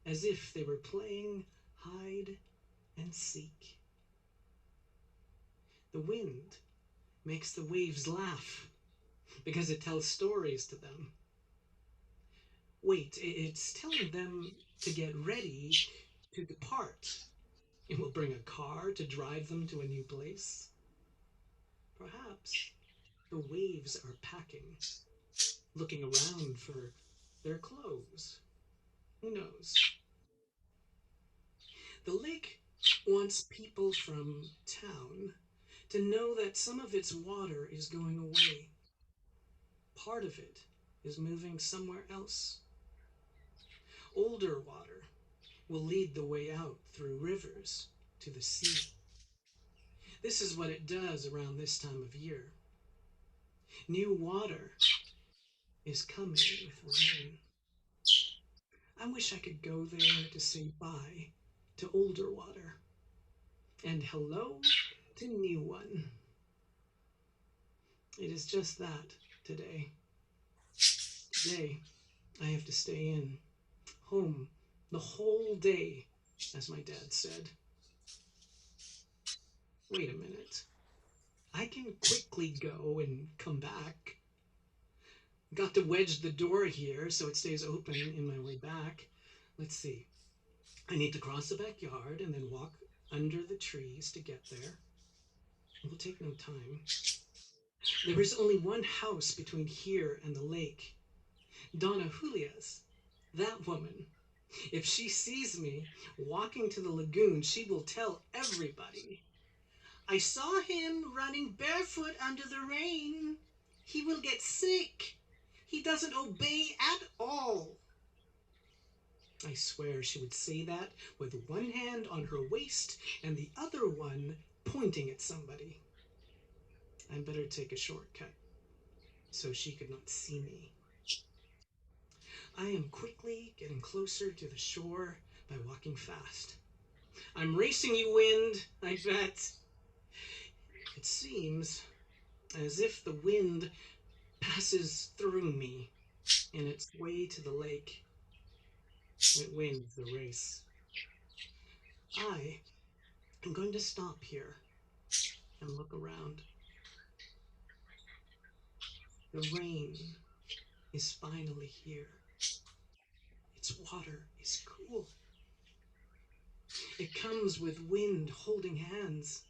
as if they were playing hide and seek. The wind makes the waves laugh because it tells stories to them. Wait, it's telling them to get ready to depart. It will bring a car to drive them to a new place. Perhaps the waves are packing, looking around for their clothes. Who knows? The lake wants people from town to know that some of its water is going away. Part of it is moving somewhere else. Older water will lead the way out through rivers to the sea. This is what it does around this time of year. New water is coming with rain. I wish I could go there to say bye to older water and hello to new one. It is just that today. Today, I have to stay in, home, the whole day, as my dad said. Wait a minute. I can quickly go and come back. Got to wedge the door here so it stays open in my way back. Let's see. I need to cross the backyard and then walk under the trees to get there. It will take no time. There is only one house between here and the lake. Donna Julia's. That woman. If she sees me walking to the lagoon, she will tell everybody. I saw him running barefoot under the rain. He will get sick. He doesn't obey at all. I swear she would say that with one hand on her waist and the other one pointing at somebody. I'd better take a shortcut so she could not see me. I am quickly getting closer to the shore by walking fast. I'm racing you, wind, I bet. It seems as if the wind passes through me in its way to the lake. It wins the race. I am going to stop here and look around. The rain is finally here. Its water is cool. It comes with wind holding hands.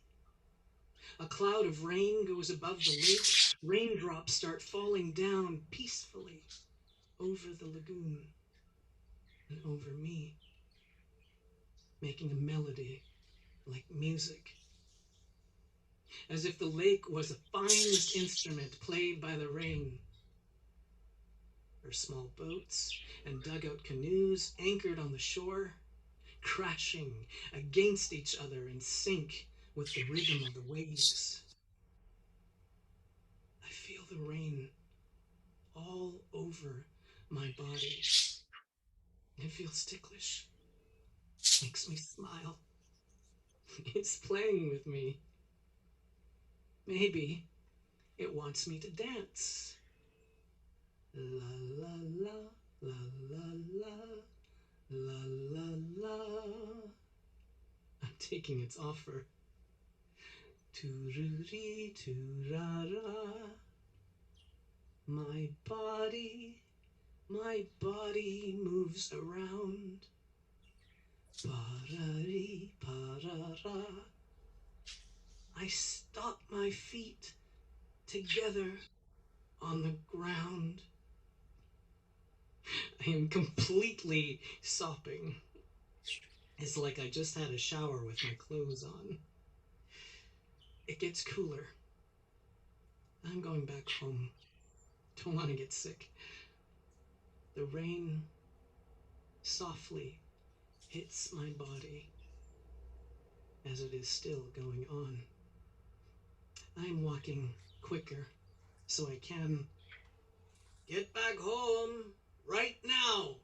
A cloud of rain goes above the lake. Raindrops start falling down peacefully over the lagoon and over me, making a melody like music, as if the lake was the finest instrument played by the rain. Our small boats and dugout canoes anchored on the shore, crashing against each other in sync with the rhythm of the waves. I feel the rain all over my body. It feels ticklish, makes me smile. It's playing with me. Maybe it wants me to dance. La la la, la la la, la la la. I'm taking its offer. Tooroorie, toorara. My body moves around. Parari, parara. I stop my feet together on the ground. I am completely sopping. It's like I just had a shower with my clothes on. It gets cooler. I'm going back home. Don't want to get sick. The rain softly hits my body as it is still going on. I'm walking quicker so I can get back home right now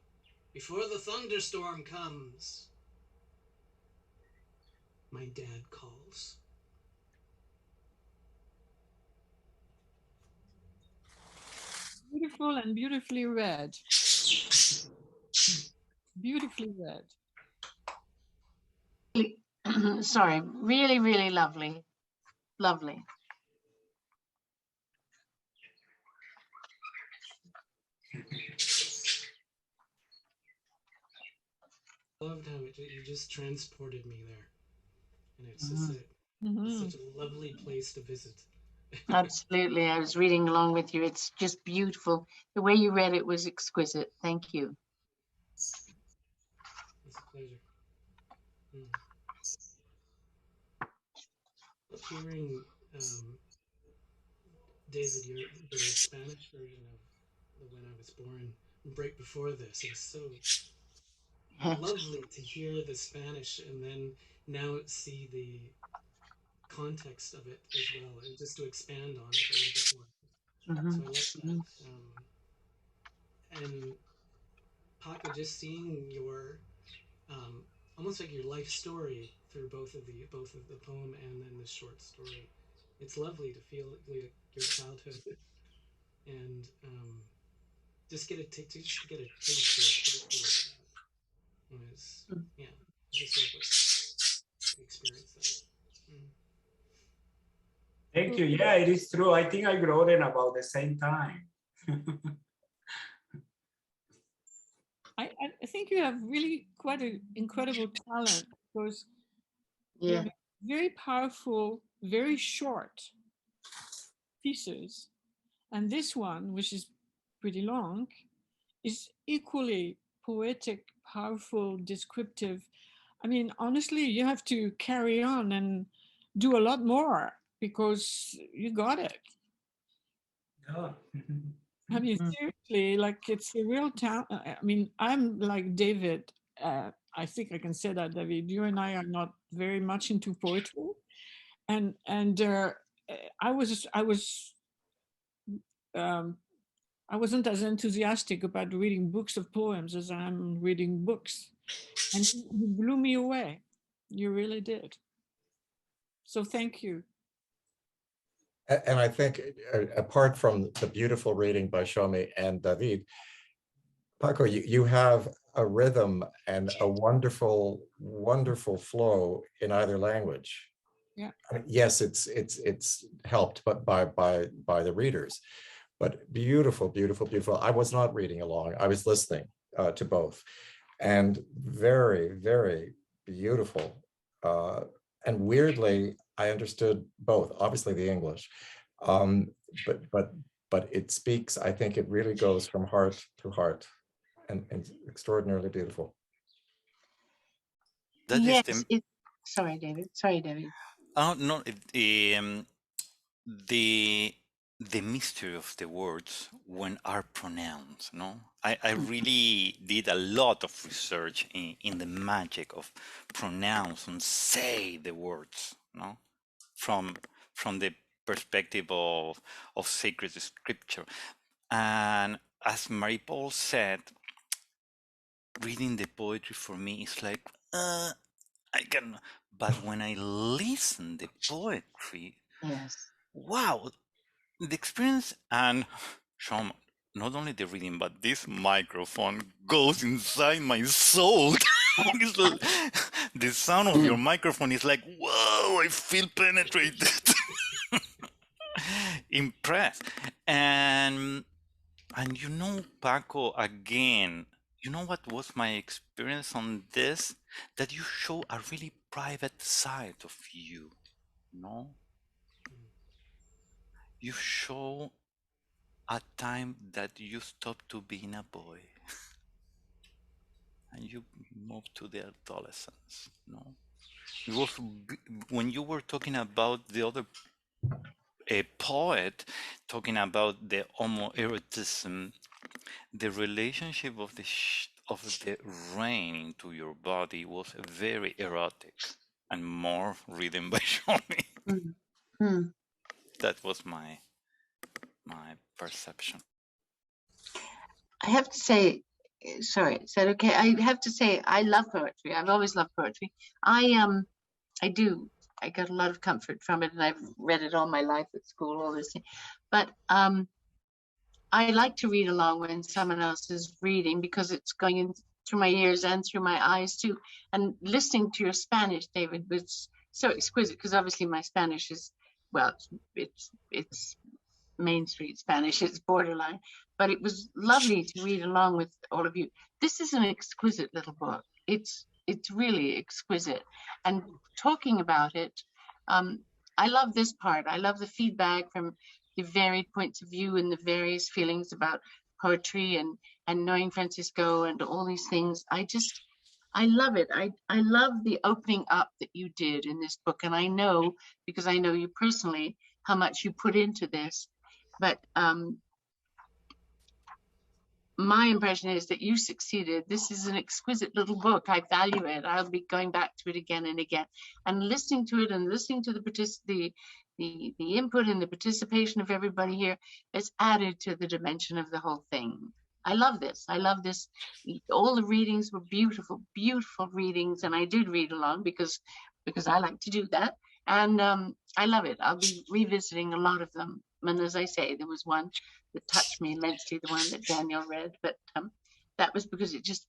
before the thunderstorm comes. My dad calls. beautiful and beautifully read. Beautifully read. Sorry, really, really lovely. Lovely. Loved how you just transported me there, and it's just it's such a lovely place to visit. Absolutely. I was reading along with you. It's just beautiful. The way you read it was exquisite. Thank you. It's a pleasure. Love hearing David, your Spanish version of When I Was Born right before this. It was so lovely to hear the Spanish and then now see the context of it as well, and just to expand on it a little bit more. So I love that. And Paco, just seeing your almost like your life story through both of the poem and then the short story. It's lovely to feel your childhood and just get a taste or a taste of it. It was, yeah, just lovely to experience that. Thank you. Yeah, it is true. I think I wrote it about the same time. I think you have really quite an incredible talent because you have very powerful, very short pieces. And this one, which is pretty long, is equally poetic, powerful, descriptive. I mean, honestly, you have to carry on and do a lot more because you got it. Yeah. I mean, seriously, like it's a real talent. I mean, I'm like David. I think I can say that, David. You and I are not very much into poetry, and I um, I wasn't as enthusiastic about reading books of poems as I'm reading books, and you blew me away. You really did. So thank you. And I think apart from the beautiful reading by Shomi and David, Paco, you have a rhythm and a wonderful, wonderful flow in either language. Yeah. I mean, yes, it's helped, but by the readers, but beautiful, beautiful, beautiful. I was not reading along; I was listening to both, and very, very beautiful. And weirdly, I understood both. Obviously, the English, um, but it speaks. I think it really goes from heart to heart, and extraordinarily beautiful. That is Yes. Sorry, David. Sorry, David. oh no, the the mystery of the words when are pronounced. No, I really did a lot of research in the magic of pronounce and say the words. No, from the perspective of sacred scripture, and as Marie Paul said, reading the poetry for me is like I can, but when I listen the poetry, Yes. wow, the experience. And Sean, not only the reading, but this microphone goes inside my soul. The sound of your microphone is like, whoa, I feel penetrated. Impressed. And you know, Paco, again, you know what was my experience on this? That you show a really private side of you, no? You show a time that you stopped to being a boy and you moved to the adolescence, no? It was when you were talking about the other poet, talking about the homoerotism, the relationship of the rain into your body was very erotic and more written by Shomi. That was my perception. I have to say, sorry, is that okay? I have to say, I love poetry. I've always loved poetry. I do. I got a lot of comfort from it, and I've read it all my life at school, all this. But I like to read along when someone else is reading because it's going in through my ears and through my eyes too. And listening to your Spanish, David, was so exquisite because obviously my Spanish is, well, it's Main Street Spanish, it's borderline, but it was lovely to read along with all of you. This is an exquisite little book. It's really exquisite. And talking about it, I love this part. I love the feedback from the varied points of view and the various feelings about poetry and knowing Francisco and all these things. I love it. I love the opening up that you did in this book. And I know, because I know you personally, how much you put into this. But my impression is that you succeeded. This is an exquisite little book. I value it. I'll be going back to it again and again, and listening to it and listening to the input and the participation of everybody here has added to the dimension of the whole thing. I love this. I love this. All the readings were beautiful, beautiful readings, and I did read along because I like to do that. And I love it. I'll be revisiting a lot of them. And as I say, there was one that touched me immensely, the one that Daniel read, but that was because you just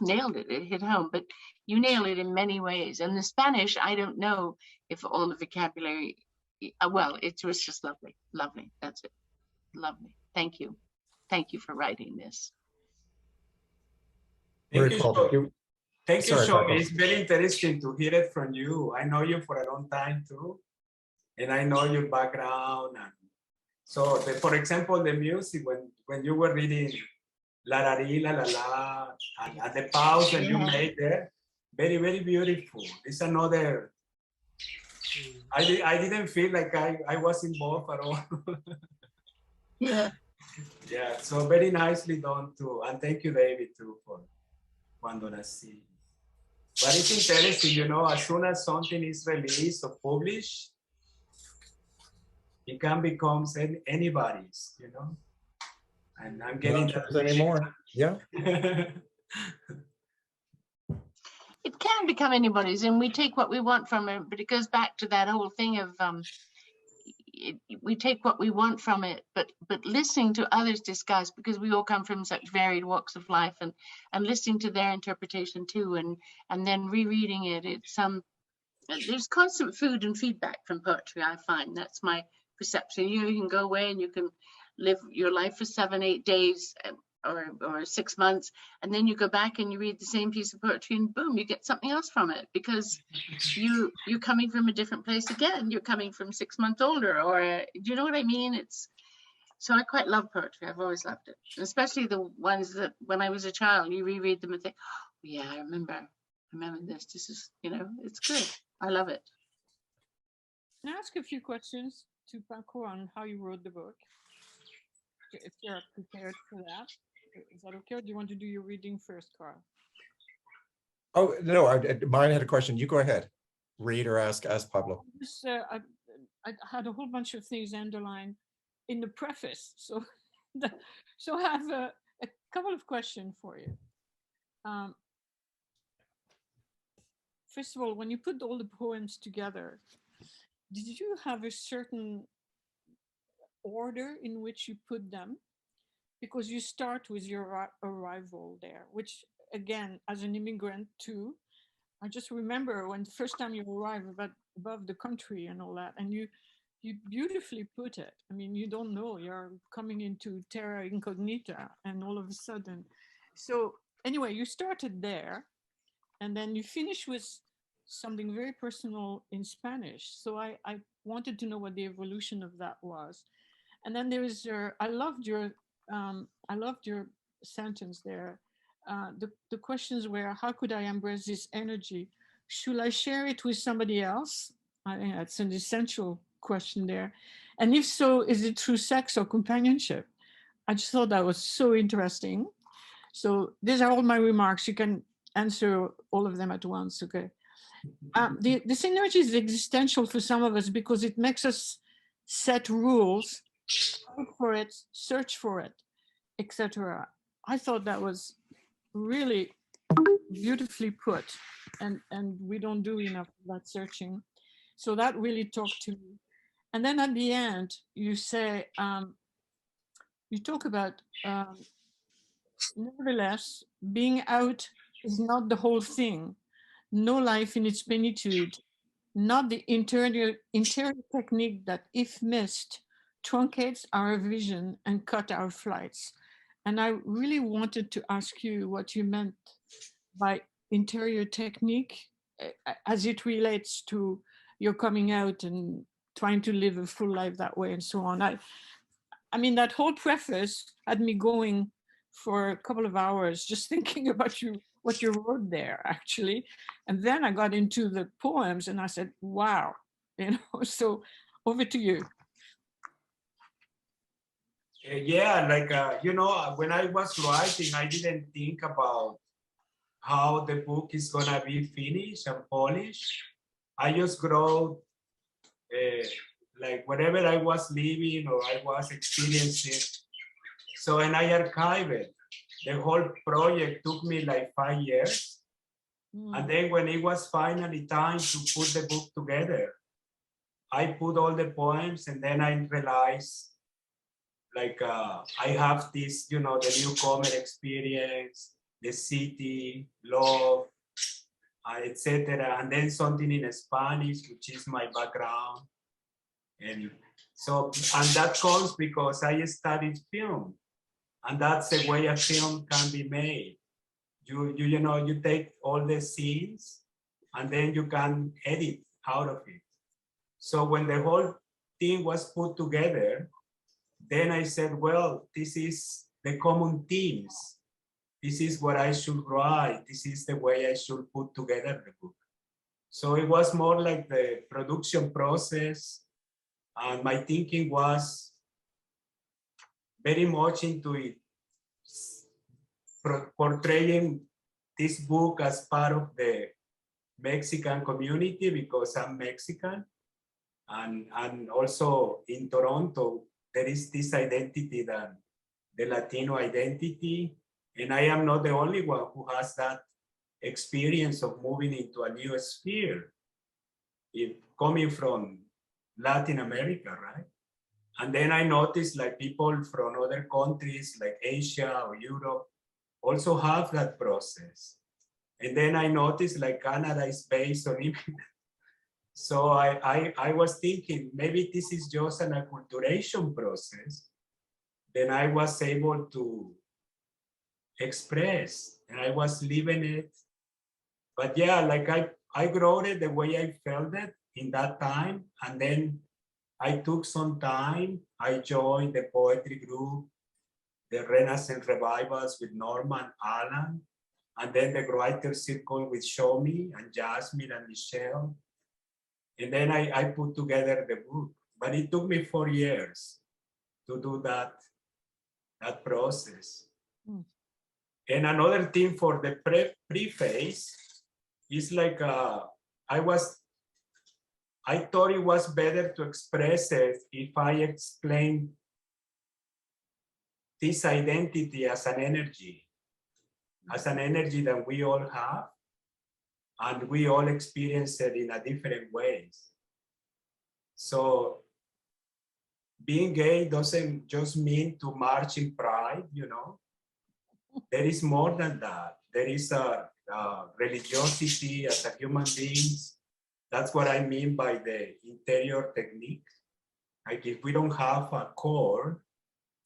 nailed it. It hit home, but you nail it in many ways. And the Spanish, I don't know if all the vocabulary, well, it was just lovely, lovely. That's it, lovely. Thank you. Thank you for writing this. Very cool. Thank you, Sorry, Shomi. Paco. It's very interesting to hear it from you. I know you for a long time too, and I know your background. And so, for example, the music when you were reading La La La La La, and the pause that you made there, very, very beautiful. It's another. I didn't feel like I was involved at all. Yeah. Yeah, so very nicely done too. And thank you, David, too, for Cuando Nací. But it's interesting, you know, as soon as something is released or published, it can become anybody's, you know. And I'm getting Not anymore. Yeah. It can become anybody's, and we take what we want from it, but it goes back to that whole thing of we take what we want from it, but listening to others discuss, because we all come from such varied walks of life, and listening to their interpretation too, and then rereading it. It's there's constant food and feedback from poetry. I find that's my perception. You can go away and you can live your life for 7-8 days or 6 months, and then you go back and you read the same piece of poetry, and boom, you get something else from it, because you're coming from a different place again. You're coming from 6 months older, or do you know what I mean? So I quite love poetry. I've always loved it, especially the ones that when I was a child, you reread them and think, oh, yeah, I remember this. This is, you know, it's good. I love it. Can I ask a few questions to Paco on how you wrote the book? If you're prepared for that. Is that okay? Or do you want to do your reading first, Carl? Oh, no, mine had a question. You go ahead. Read or ask Pablo. I had a whole bunch of things underlined in the preface. So, so I have a couple of questions for you. First of all, when you put all the poems together, did you have a certain order in which you put them? Because you start with your arrival there, which again, as an immigrant too, I just remember when the first time you arrive above the country and all that, and you beautifully put it. I mean, you don't know, you're coming into terra incognita, and all of a sudden. So anyway, you started there, and then you finish with something very personal in Spanish. So I wanted to know what the evolution of that was. And then there is I loved your sentence there. The questions were, how could I embrace this energy? Should I share it with somebody else? I think that's an essential question there. And if so, is it through sex or companionship? I just thought that was so interesting. So these are all my remarks. You can answer all of them at once, okay? This energy is existential for some of us because it makes us set rules, look for it, search for it, etc. I thought that was really beautifully put, and we don't do enough of that searching. So that really talked to me. And then at the end, you say, you talk about nevertheless, being out is not the whole thing. No life in its plenitude, not the interior technique that, if missed, truncates our vision and cut our flights. And I really wanted to ask you what you meant by interior technique as it relates to your coming out and trying to live a full life that way and so on. I mean, that whole preface had me going for a couple of hours just thinking about what you wrote there, actually. And then I got into the poems and I said, wow, so over to you. Yeah, like, when I was writing, I didn't think about how the book is gonna be finished and polished. I just wrote like whatever I was living or I was experiencing. So, and I archived it. The whole project took me like 5 years. And then when it was finally time to put the book together, I put all the poems and then I realized like I have this, the newcomer experience, the city, love, etc. And then something in Spanish, which is my background. And so, and that comes because I studied film. And that's the way a film can be made. You take all the scenes and then you can edit out of it. So when the whole thing was put together, then I said, well, this is the common themes. This is what I should write. This is the way I should put together the book. So it was more like the production process. And my thinking was very much into it, portraying this book as part of the Mexican community because I'm Mexican. And also in Toronto, there is this identity, that the Latino identity. And I am not the only one who has that experience of moving into a new sphere, coming from Latin America, right? And then I noticed like people from other countries like Asia or Europe also have that process. And then I noticed like Canada is based on immigrants. So I was thinking maybe this is just an acculturation process. Then I was able to express and I was living it. But yeah, like I wrote it the way I felt it in that time. And then I took some time. I joined the poetry group, the Renaissance Revivals with Norman Allen, and then the Writers Circle with Shomi and Jasmine and Michelle. And then I put together the book. But it took me 4 years to do that process. And another thing for the preface is like I thought it was better to express it if I explained this identity as an energy that we all have, and we all experience it in a different ways. So being gay doesn't just mean to march in pride, There is more than that. There is a religiosity as a human beings. That's what I mean by the interior technique. Like if we don't have a core,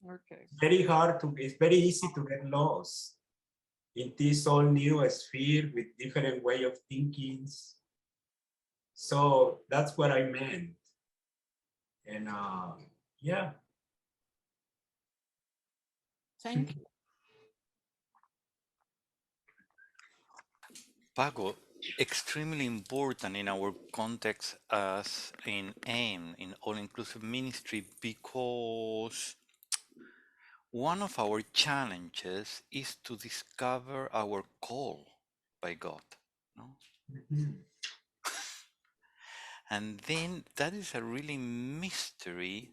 Okay. it's very easy to get lost in this all new sphere with different way of thinking. So that's what I meant. And yeah. Thank you. Paco, extremely important in our context as in AIM, in all-inclusive ministry, because one of our challenges is to discover our call by God. No? And then that is a really mystery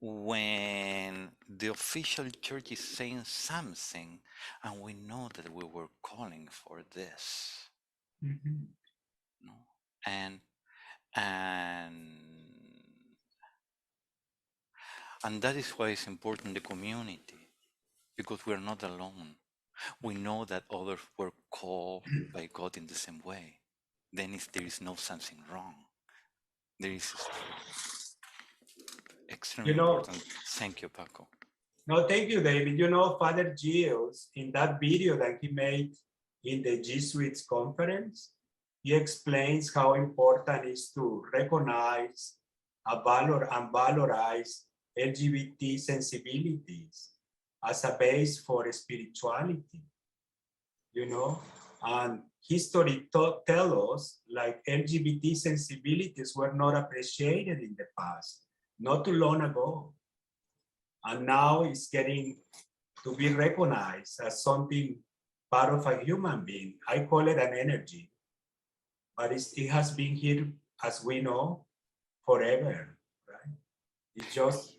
when the official church is saying something and we know that we were calling for this. No? And And that is why it's important the community, because we're not alone. We know that others were called by God in the same way. Then if there is no something wrong, there is extremely You know, important. Thank you, Paco. no, thank you, David. You know, Father Giles, in that video that he made in the Jesuits conference, he explains how important it is to recognize and valorize LGBT sensibilities as a base for spirituality, you know? And history tell us like LGBT sensibilities were not appreciated in the past, not too long ago. And now it's getting to be recognized as something part of a human being. I call it an energy, but it has been here, as we know, forever, right? It's just,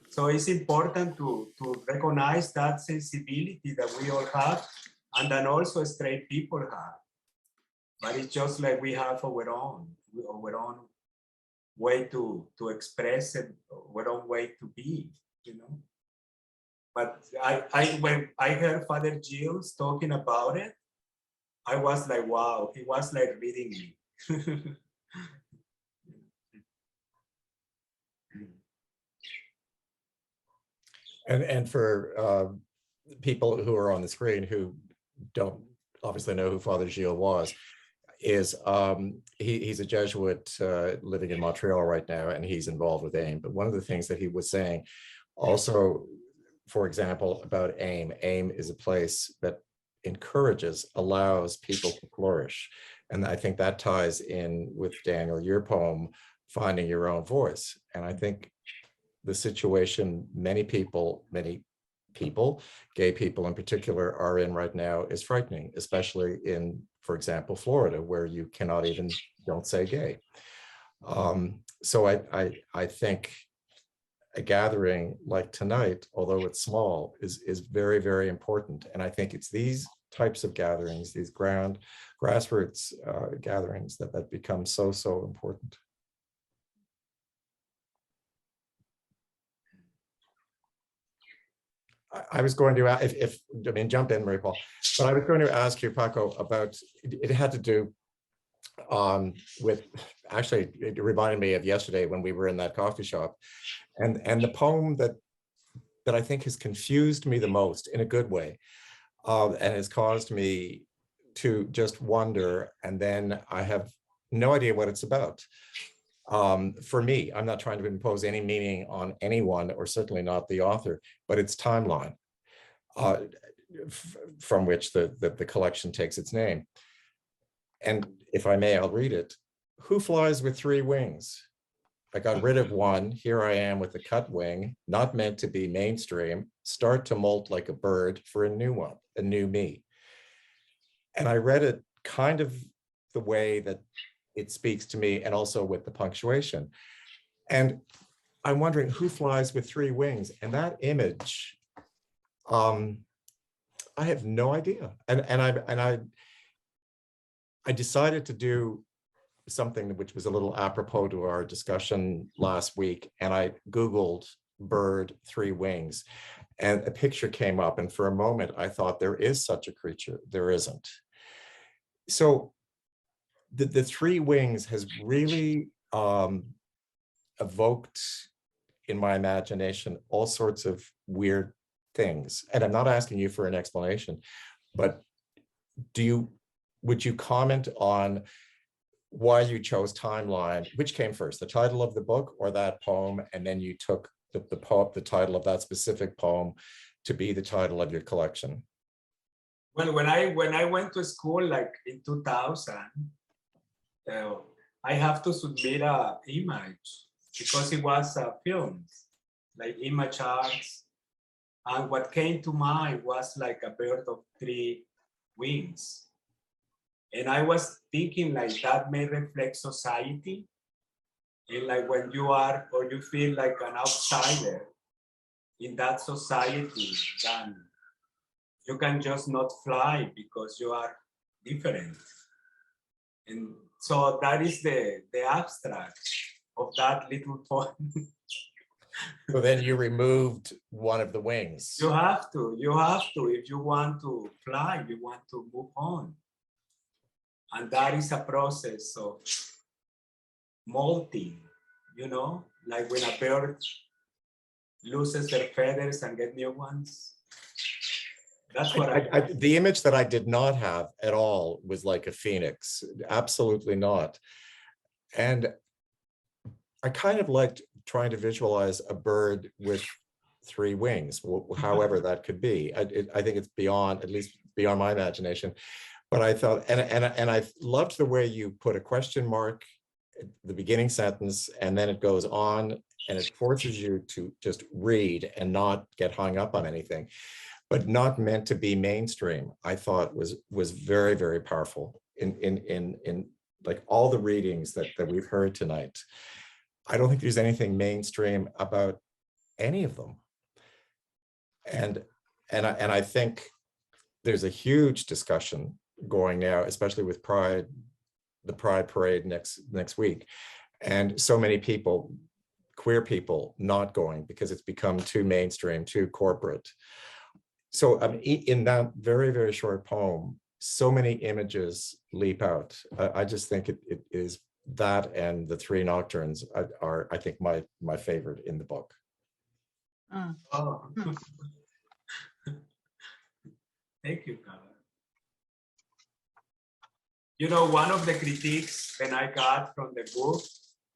so it's important to recognize that sensibility that we all have, and then also straight people have. But it's just like we have our own way to express it, our own way to be, you know. But when I heard Father Giles talking about it, I was like, wow, it was like reading me. And for people who are on the screen who don't obviously know who Father Gilles was, is he's a Jesuit living in Montreal right now, and he's involved with AIM. But one of the things that he was saying also, for example, about AIM is a place that encourages, allows people to flourish. And I think that ties in with, Daniel, your poem, Finding Your Own Voice. And I think the situation many people, gay people in particular, are in right now is frightening, especially in, for example, Florida, where you cannot even, don't say gay. So I think a gathering like tonight, although it's small, is very, very important. And I think it's these types of gatherings, these grassroots gatherings that become so important. I was going to, I mean, jump in, Marie Paul, but I was going to ask you, Paco, about, it had to do with, actually, it reminded me of yesterday when we were in that coffee shop, and the poem that I think has confused me the most in a good way, and has caused me to just wonder, and then I have no idea what it's about. For me, I'm not trying to impose any meaning on anyone, or certainly not the author, but it's Timeline, from which the collection takes its name. And if I may, I'll read it. Who flies with three wings? I got rid of one, here I am with a cut wing, not meant to be mainstream, start to molt like a bird for a new one, a new me. And I read it kind of the way that it speaks to me, and also with the punctuation. And I'm wondering, who flies with three wings? And that image, I have no idea. And I decided to do something which was a little apropos to our discussion last week. And I Googled bird three wings, and a picture came up. And for a moment, I thought there is such a creature. There isn't. So the three wings has really evoked in my imagination all sorts of weird things. And I'm not asking you for an explanation, but would you comment on why you chose Timeline? Which came first, the title of the book or that poem? And then you took the title of that specific poem to be the title of your collection? Well, when I went to school, like in 2000, I have to submit an image because it was a film, like image arts. And what came to mind was like a bird of three wings. And I was thinking like that may reflect society. And like when you are, or you feel like an outsider in that society, then you can just not fly because you are different. And so that is the abstract of that little poem. So then you removed one of the wings. You have to. If you want to fly, you want to move on. And that is a process of molting, like when a bird loses their feathers and get new ones. That's what The image that I did not have at all was like a phoenix. Absolutely not. And I kind of liked trying to visualize a bird with 3 wings, however that could be. I think it's beyond, at least beyond my imagination. But I thought, and I loved the way you put a question mark at the beginning sentence, and then it goes on, and it forces you to just read and not get hung up on anything, but not meant to be mainstream. I thought was very, very powerful in like all the readings that we've heard tonight. I don't think there's anything mainstream about any of them. And I think there's a huge discussion going now, especially with Pride, the Pride Parade next week. And so many people, queer people, not going because it's become too mainstream, too corporate. So in that very, very short poem, so many images leap out. I just think it is that, and the 3 nocturnes are I think my favorite in the book. Oh. Thank you, Carla. One of the critiques that I got from the book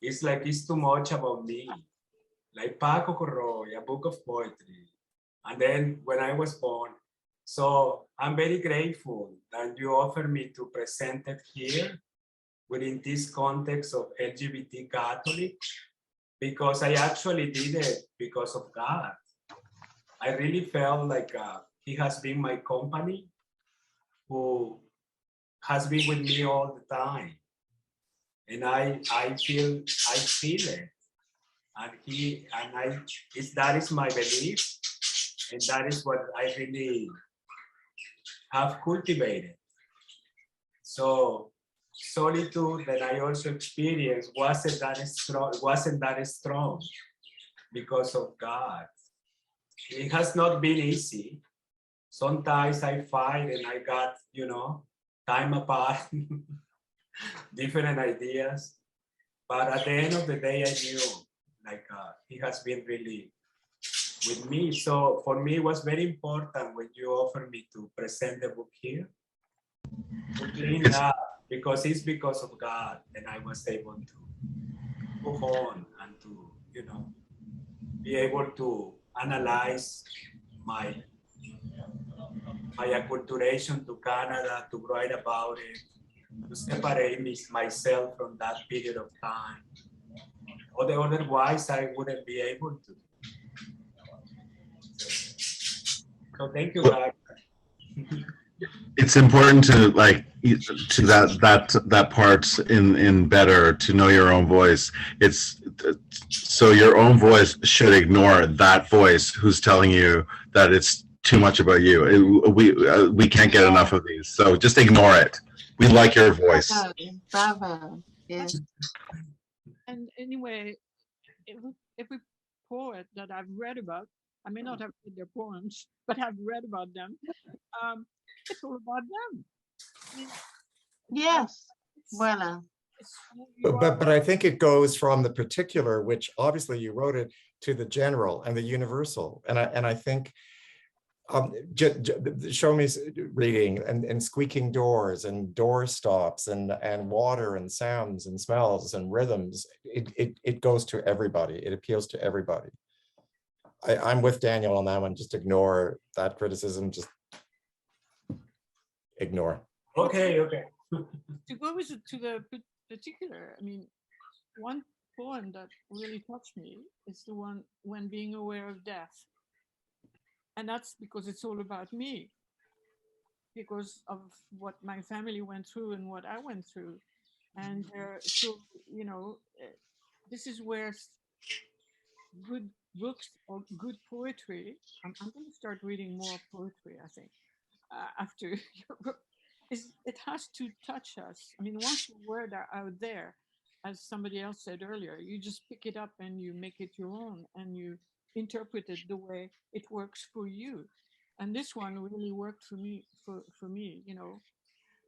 is like, it's too much about me. Like Paco Corroy, a book of poetry. And then when I was born. So I'm very grateful that you offered me to present it here within this context of LGBT Catholic, because I actually did it because of God. I really felt like he has been my company, who has been with me all the time. And I feel it. And that is my belief. And that is what I really have cultivated. So solitude that I also experienced wasn't that strong because of God. It has not been easy. Sometimes I fight and I got, time apart, different ideas. But at the end of the day, I knew like he has been really with me. So for me, it was very important when you offered me to present the book here, to clean that, because it's because of God, and I was able to move on and to, be able to analyze my acculturation to Canada, to write about it, to separate myself from that period of time. Otherwise, I wouldn't be able to. So thank you, guys. It's important to to that part in better to know your own voice. It's so your own voice should ignore that voice who's telling you that it's too much about you. We can't get enough of these, so just ignore it. We like your voice. Bravo. Yes. And anyway, every poet that I've read about, I may not have read their poems, but I've read about them. It's all about them. I mean, Yes. Well. But I think it goes from the particular, which obviously you wrote it, to the general and the universal. And I think show me reading and squeaking doors and door stops and water and sounds and smells and rhythms. It goes to everybody. It appeals to everybody. I'm with Daniel on that one. Just ignore that criticism. Just ignore. Okay. To go to the particular, I mean, one poem that really touched me is the one When Being Aware of Death. And that's because it's all about me, because of what my family went through and what I went through. And so, this is where good books or good poetry, I'm going to start reading more poetry, I think, after your book, it has to touch us. I mean, once the words are out there, as somebody else said earlier, you just pick it up and you make it your own and you interpret it the way it works for you. And this one really worked for me, for me, you know,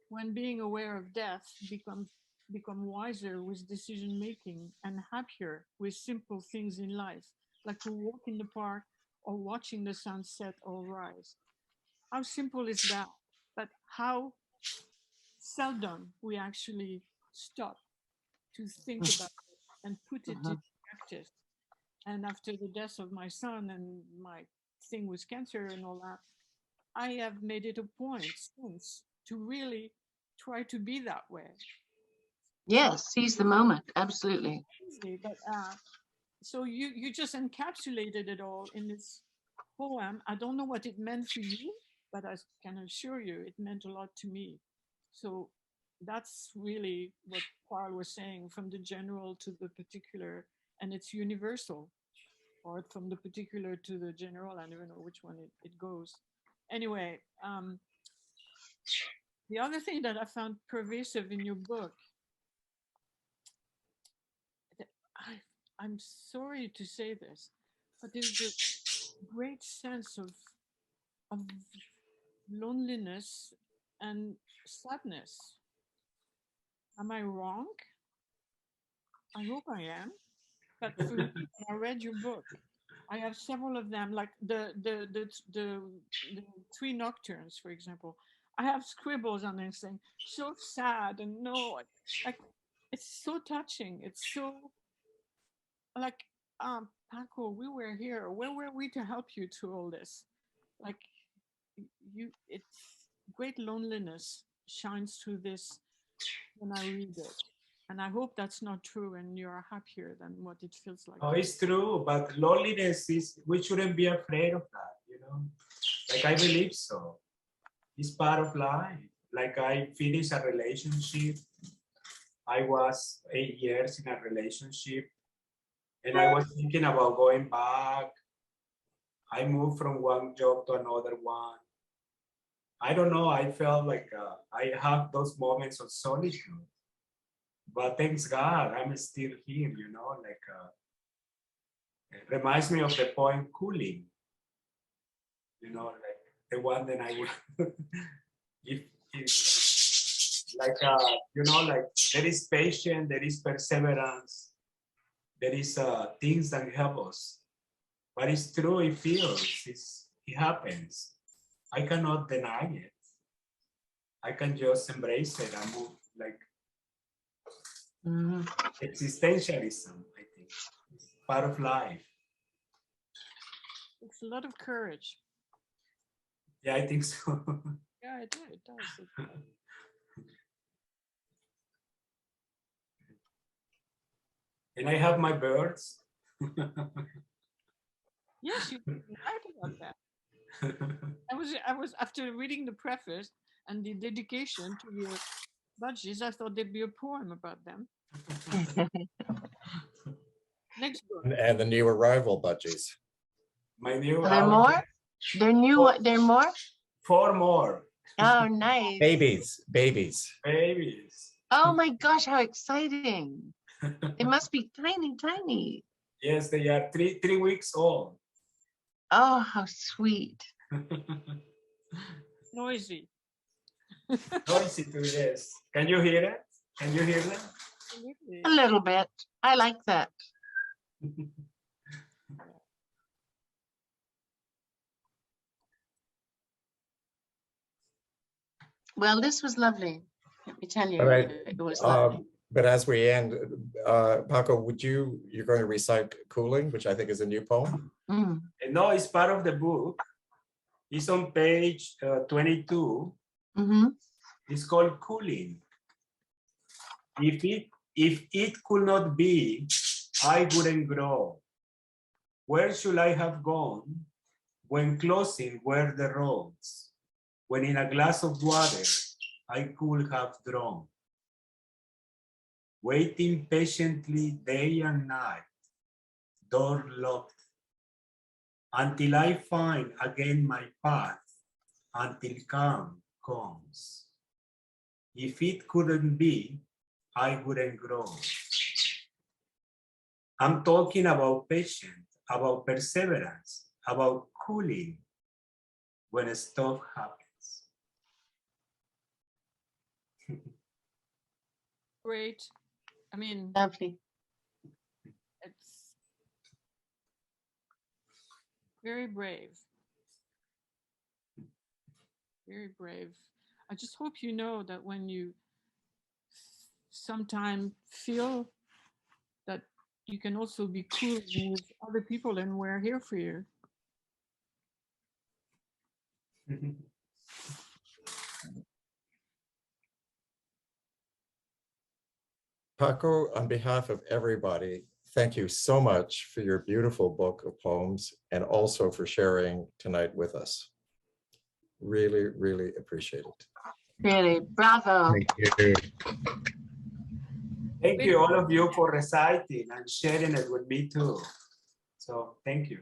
when being aware of death become wiser with decision making and happier with simple things in life, like a walk in the park or watching the sunset or rise. How simple is that? But how seldom we actually stop to think about it and put it into practice. And after the death of my son and my thing with cancer and all that, I have made it a point since to really try to be that way. Yes, seize the moment. Absolutely. Easy, but so you just encapsulated it all in this poem. I don't know what it meant for you, but I can assure you it meant a lot to me. So that's really what Carl was saying, from the general to the particular, and it's universal, or from the particular to the general. I don't know which one it goes. Anyway, the other thing that I found pervasive in your book, I'm sorry to say this, but there's a great sense of loneliness and sadness. Am I wrong? I hope I am. But for me, when I read your book, I have several of them, like the three nocturnes, for example. I have scribbles on them saying, so sad, and no, like, it's so touching. It's so, like, Paco, we were here. Where were we to help you through all this? Like, it's great loneliness shines through this when I read it. And I hope that's not true and you're happier than what it feels like. Oh, it's true, but loneliness is, we shouldn't be afraid of that, you know? Like, I believe so. It's part of life. Like, I finished a relationship. I was 8 years in a relationship and I was thinking about going back. I moved from one job to another one. I don't know, I felt like I have those moments of solitude. But thanks God, I'm still here, you know, like, it reminds me of the poem Cooling, you know, like the one that I would, if like, you know, like there is patience, there is perseverance, there is things that help us. But it's true, it feels, it happens. I cannot deny it. I can just embrace it and move, like, existentialism, I think. It's part of life. It's a lot of courage. Yeah, I think so. Yeah, it does. And I have my birds. Yes, you right about that. I was after reading the preface and the dedication to your budgies, I thought there'd be a poem about them. Next book. And the new arrival budgies. My new. Are there more? They're new. There more? 4 more. Oh, nice. Babies. Babies. Oh my gosh, how exciting. They must be tiny, tiny. Yes, they are 3 weeks old. Oh, how sweet. Noisy. Noisy too, yes. Can you hear it? Can you hear them? A little bit. I like that. Well, this was lovely. Let me tell you, All right. it was lovely. But as we end, Paco, you're going to recite Cooling, which I think is a new poem? No, it's part of the book. It's on page 22. It's called Cooling. If it could not be, I wouldn't grow. Where should I have gone when closing were the roads? When in a glass of water I could have drawn. Waiting patiently day and night, door locked, until I find again my path, until calm comes. If it couldn't be, I wouldn't grow. I'm talking about patience, about perseverance, about cooling when stuff happens. Great. I mean, Lovely. it's very brave. Very brave. I just hope you know that when you sometime feel that you can also be cool with other people, and we're here for you. Paco, on behalf of everybody, thank you so much for your beautiful book of poems and also for sharing tonight with us. Really, really appreciate it. Really, bravo. Thank you. Thank you, all of you, for reciting and sharing it with me too. So thank you.